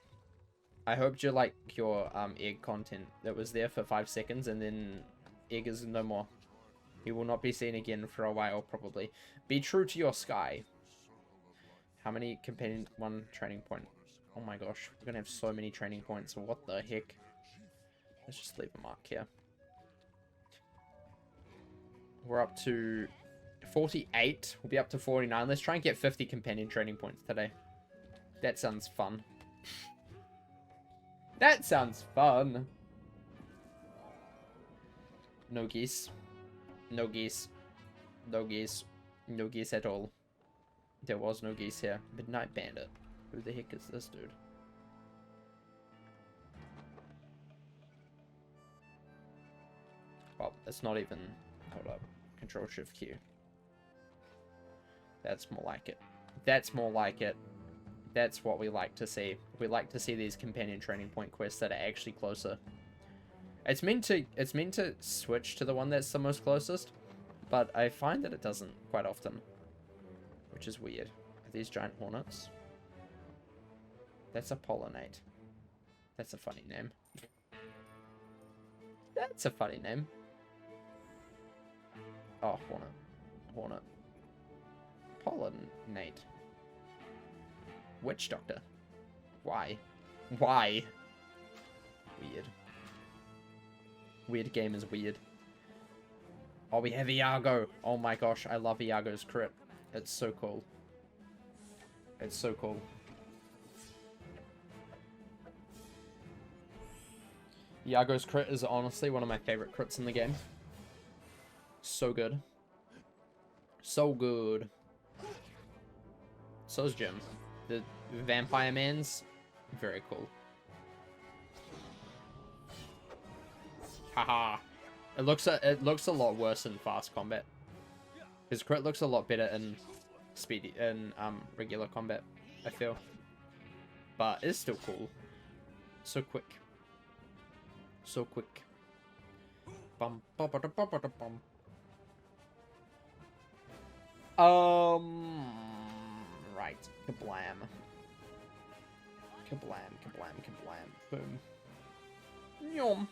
I hoped you like your egg content that was there for 5 seconds and then egg is no more. He will not be seen again for a while, probably. Be true to your sky. How many companion? 1 training point. Oh my gosh, we're gonna have so many training points. What the heck? Let's just leave a mark here. We're up to 48. We'll be up to 49. Let's try and get 50 companion training points today. That sounds fun. That sounds fun. No geese. No geese. No geese. No geese at all. There was no geese here. Midnight Bandit. Who the heck is this dude? Oh, it's not even... Hold up. Control-Shift-Q. That's more like it. That's more like it. That's what we like to see. We like to see these companion training point quests that are actually closer. It's meant to switch to the one that's the most closest, but I find that it doesn't quite often, which is weird. Are these giant hornets? That's a pollinate. That's a funny name. That's a funny name. Oh, hornet. Hornet. Pollinate. Witch doctor. Why? Why? Weird. Weird game is weird. Oh, we have Iago. Oh my gosh, I love Iago's crit. It's so cool. It's so cool. Iago's crit is honestly one of my favorite crits in the game. So good. So good. So's Jim. The Vampire Man's very cool. Haha. It looks a lot worse in fast combat. His crit looks a lot better in regular combat, I feel. But it's still cool. So quick. So quick. Bum ba ba da ba ba da bum. Right. Kablam. Kablam, kablam, kablam. Boom. Yum.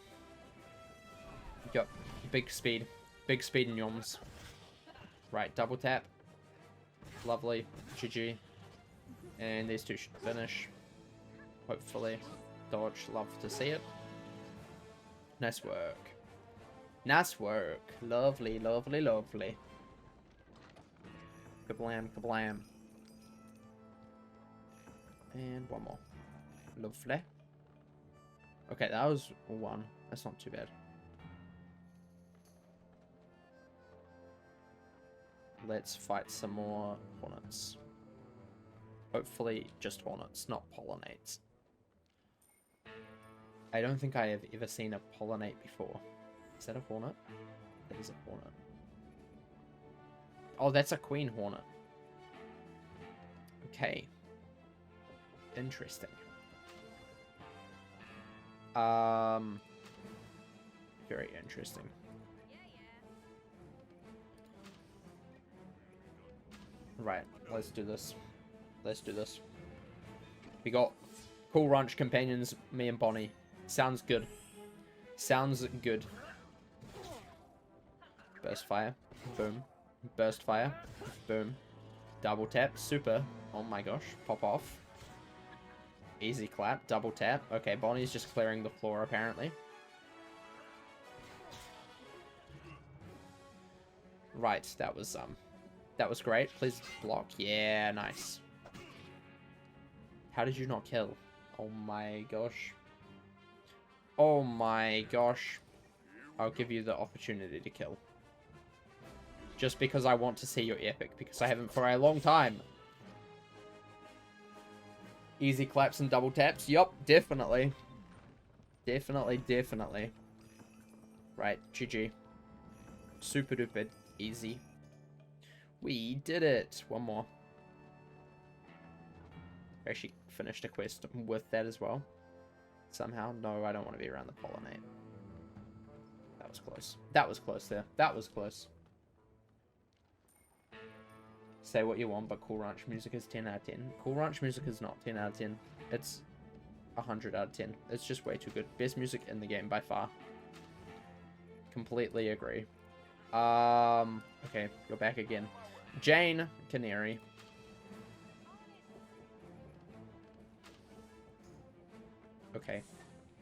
Yep. Big speed. Big speed and yoms. Right, double tap. Lovely. GG. And these two should finish. Hopefully. Dodge. Love to see it. Nice work. Nice work. Lovely, lovely, lovely. Kablam, kablam. And one more. Lovely. Okay, that was one. That's not too bad. Let's fight some more hornets. Hopefully just hornets, not pollinates. I don't think I have ever seen a pollinate before. Is that a hornet? That is a hornet. Oh, that's a queen hornet. Okay. Interesting. Very interesting. Right, let's do this. Let's do this. We got cool ranch companions, me and Bonnie. Sounds good. Sounds good. Burst fire. Boom. Burst fire. Boom. Double tap. Super. Oh my gosh. Pop off. Easy clap. Double tap. Okay, Bonnie's just clearing the floor apparently. Right, that was great. Please block. Yeah, nice. How did you not kill? Oh my gosh. Oh my gosh. I'll give you the opportunity to kill. Just because I want to see your epic, because I haven't for a long time. Easy claps and double taps. Yup, definitely. Definitely, definitely. Right, GG. Super duper easy. We did it. One more. Actually finished a quest with that as well. Somehow. No, I don't want to be around the pollinate. That was close. That was close there. That was close. Say what you want, but Cool Ranch music is 10 out of 10. Cool Ranch music is not 10 out of 10. It's 100 out of 10. It's just way too good. Best music in the game by far. Completely agree. Okay, go back again. Jane Canary. Okay.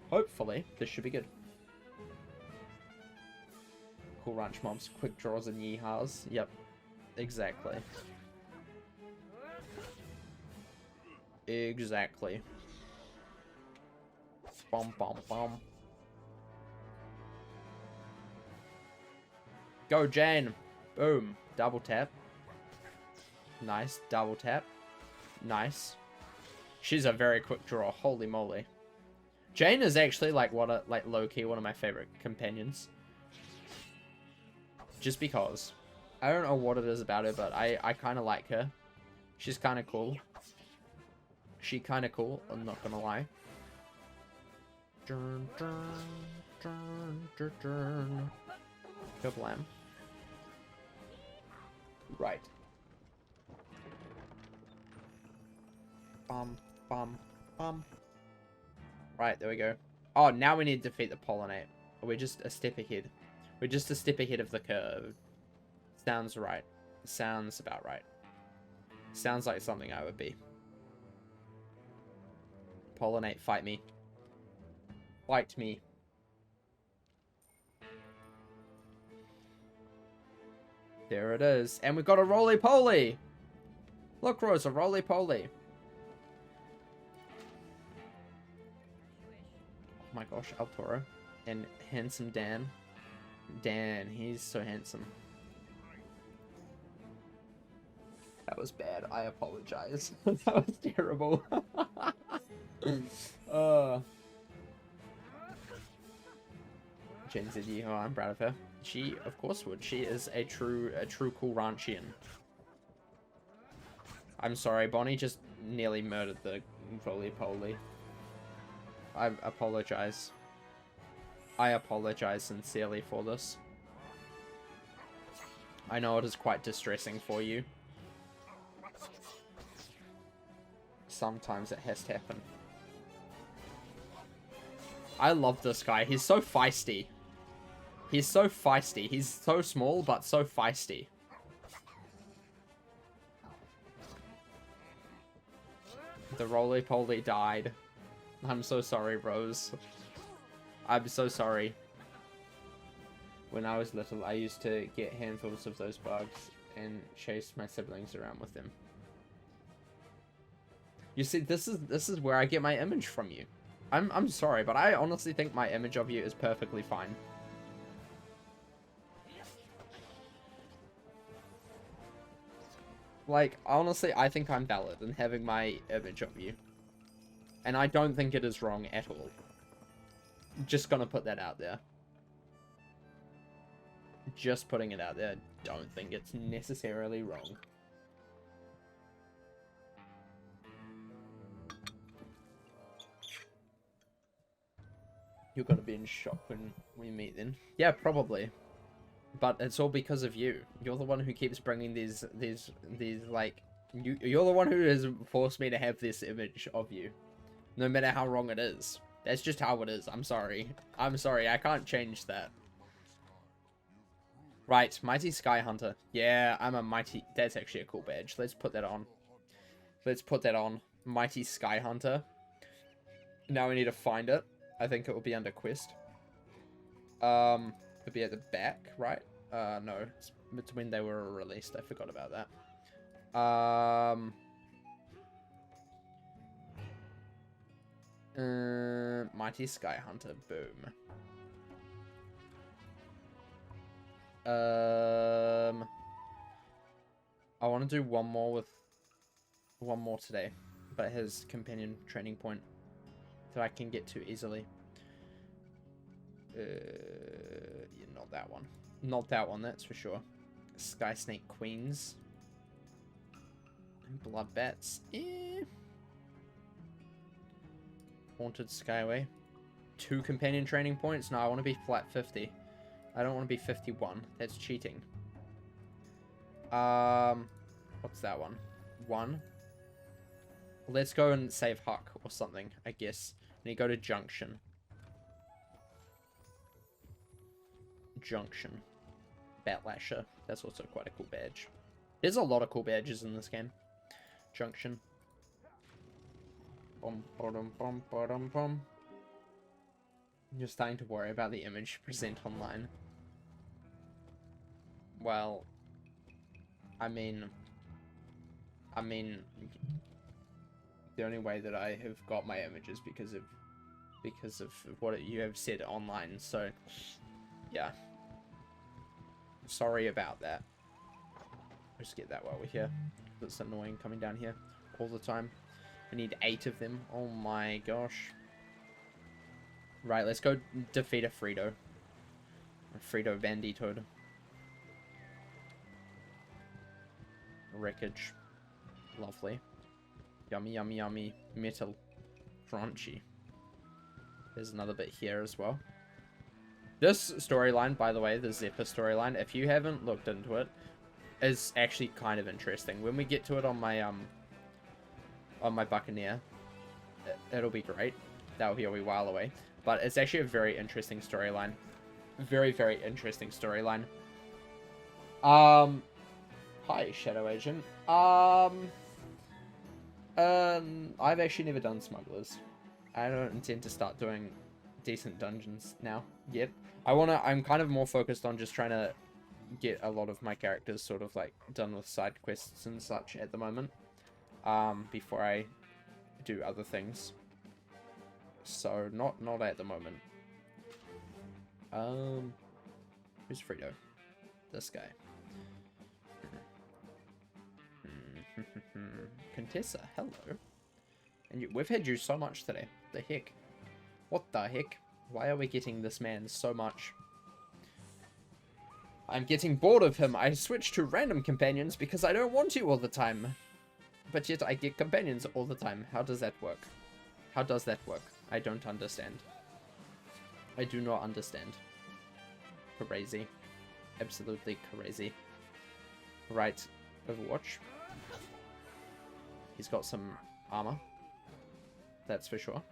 Hopefully, this should be good. Cool Ranch mobs, quick draws and yeehaws. Yep. Exactly. Exactly. Bum bum bum. Go, Jane. Boom. Double tap. Nice. Double tap. Nice. She's a very quick draw. Holy moly. Jane is actually like low-key one of my favorite companions. Just because. I don't know what it is about her, but I kind of like her. She's kind of cool. She kind of cool, I'm not gonna lie. Dun, dun, dun, dun, dun. Kablam. Right. Bum, bum, bum. Right, there we go. Oh, now we need to defeat the Pollinate. We're just a step ahead. We're just a step ahead of the curve. Sounds right. Sounds about right. Sounds like something I would be. Pollinate, fight me. Fight me. There it is. And we've got a roly-poly! Look, Rose, a roly-poly. Oh my gosh, El Toro. And handsome Dan. Dan, he's so handsome. That was bad. I apologize. That was terrible. Jen said, "Oh, I'm proud of her." She, of course, would. She is a true cool ranchian. I'm sorry, Bonnie just nearly murdered the roly-poly. I apologize. I apologize sincerely for this. I know it is quite distressing for you. Sometimes it has to happen. I love this guy. He's so feisty. He's so feisty. He's so small, but so feisty. The roly-poly died. I'm so sorry, Rose. I'm so sorry. When I was little, I used to get handfuls of those bugs and chase my siblings around with them. You see, this is where I get my image from you. I'm sorry, but I honestly think my image of you is perfectly fine. Like, honestly, I think I'm valid in having my image of you. And I don't think it is wrong at all. Just gonna put that out there. Just putting it out there. Don't think it's necessarily wrong. You're gonna be in shock when we meet then. Yeah, probably. But it's all because of you. You're the one who keeps bringing these like... You're the one who has forced me to have this image of you. No matter how wrong it is. That's just how it is. I'm sorry. I'm sorry. I can't change that. Right. Mighty Sky Hunter. Yeah, I'm a mighty... That's actually a cool badge. Let's put that on. Let's put that on. Mighty Sky Hunter. Now we need to find it. I think it will be under quest. It'll be at the back, right? No. It's when they were released. I forgot about that. Mighty Sky Hunter, boom. I want to do one more today, but his companion training point that I can get to easily. Yeah, not that one. Not that one, that's for sure. Sky Snake Queens. Blood Bats. Eh. Haunted Skyway. 2 companion training points? No, I want to be flat 50. I don't want to be 51. That's cheating. What's that one? 1. Let's go and save Huck or something, I guess. And you go to Junction. Junction. Batlasher. That's also quite a cool badge. There's a lot of cool badges in this game. Junction. Bum, ba-dum, bum, ba-dum, bum. You're starting to worry about the image you present online. Well, I mean, the only way that I have got my image is because of what you have said online. So, yeah. Sorry about that. Just get that while we're here. It's annoying coming down here all the time. We need 8 of them. Oh my gosh. Right, let's go defeat a Frito. A Frito Banditoad. Wreckage. Lovely. Yummy, yummy, yummy. Metal. Crunchy. There's another bit here as well. This storyline, by the way, the Zephyr storyline, if you haven't looked into it, is actually kind of interesting. When we get to it on my Buccaneer, it'll be great. That'll be a wee while away. But it's actually a very interesting storyline. Very, very interesting storyline. Hi, Shadow Agent. I've actually never done Smugglers. I don't intend to start doing decent dungeons now yet. I'm kind of more focused on just trying to get a lot of my characters sort of like done with side quests and such at the moment. Before I do other things. So not at the moment. Who's Frito? This guy. Contessa, hello. And we've had you so much today. The heck? What the heck? Why are we getting this man so much? I'm getting bored of him. I switched to random companions because I don't want you all the time. But yet I get companions all the time. How does that work? How does that work? I don't understand. I do not understand. Crazy. Absolutely crazy. Right. Overwatch. He's got some armor. That's for sure.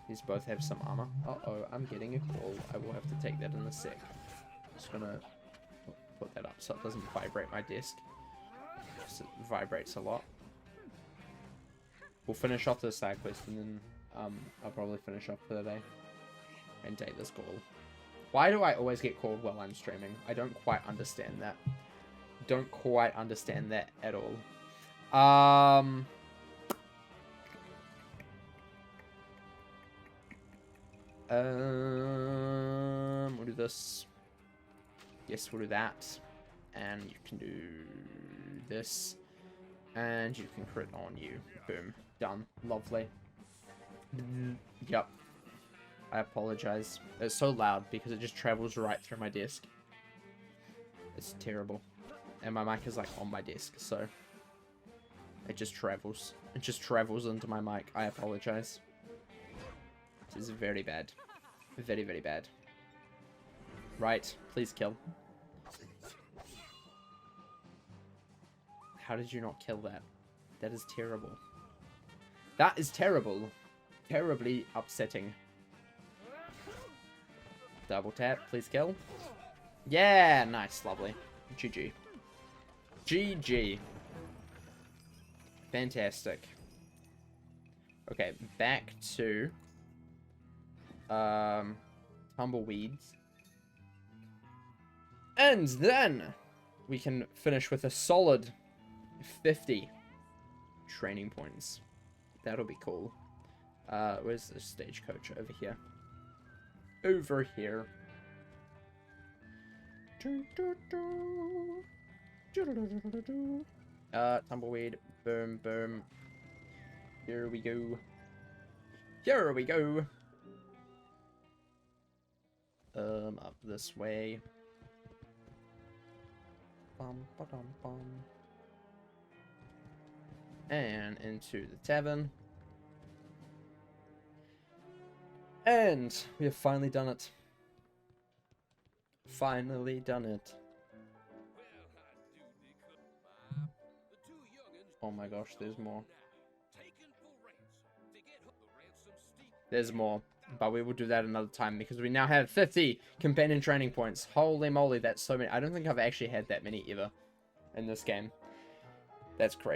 These both have some armor. Uh-oh, I'm getting a call. I will have to take that in a sec. Just gonna put that up so it doesn't vibrate my desk. Just it vibrates a lot. We'll finish off this side quest and then I'll probably finish off for the day and take this call. Why do I always get called while I'm streaming? I don't quite understand that. Don't quite understand that at all. We'll do this. Yes, we'll do that. And you can do this. And you can crit on you. Boom. Done. Lovely. Yep. I apologize. It's so loud because it just travels right through my desk. It's terrible. And my mic is like on my desk, so it just travels. It just travels into my mic. I apologize. This is very bad. Very, very bad. Right. Please kill. How did you not kill that? That is terrible. That is terrible. Terribly upsetting. Double tap. Please kill. Yeah. Nice. Lovely. GG. GG. Fantastic. Okay. Back to tumbleweeds. And then we can finish with a solid 50 training points. That'll be cool. Where's the stagecoach? Over here. Over here. Tumbleweed. Boom, boom. Here we go. Here we go. Up this way. Bum, ba-dum, bum. And into the tavern. And we have finally done it. Finally done it. Oh my gosh, there's more. There's more. But we will do that another time because we now have 50 companion training points. Holy moly, that's so many. I don't think I've actually had that many ever in this game. That's crazy.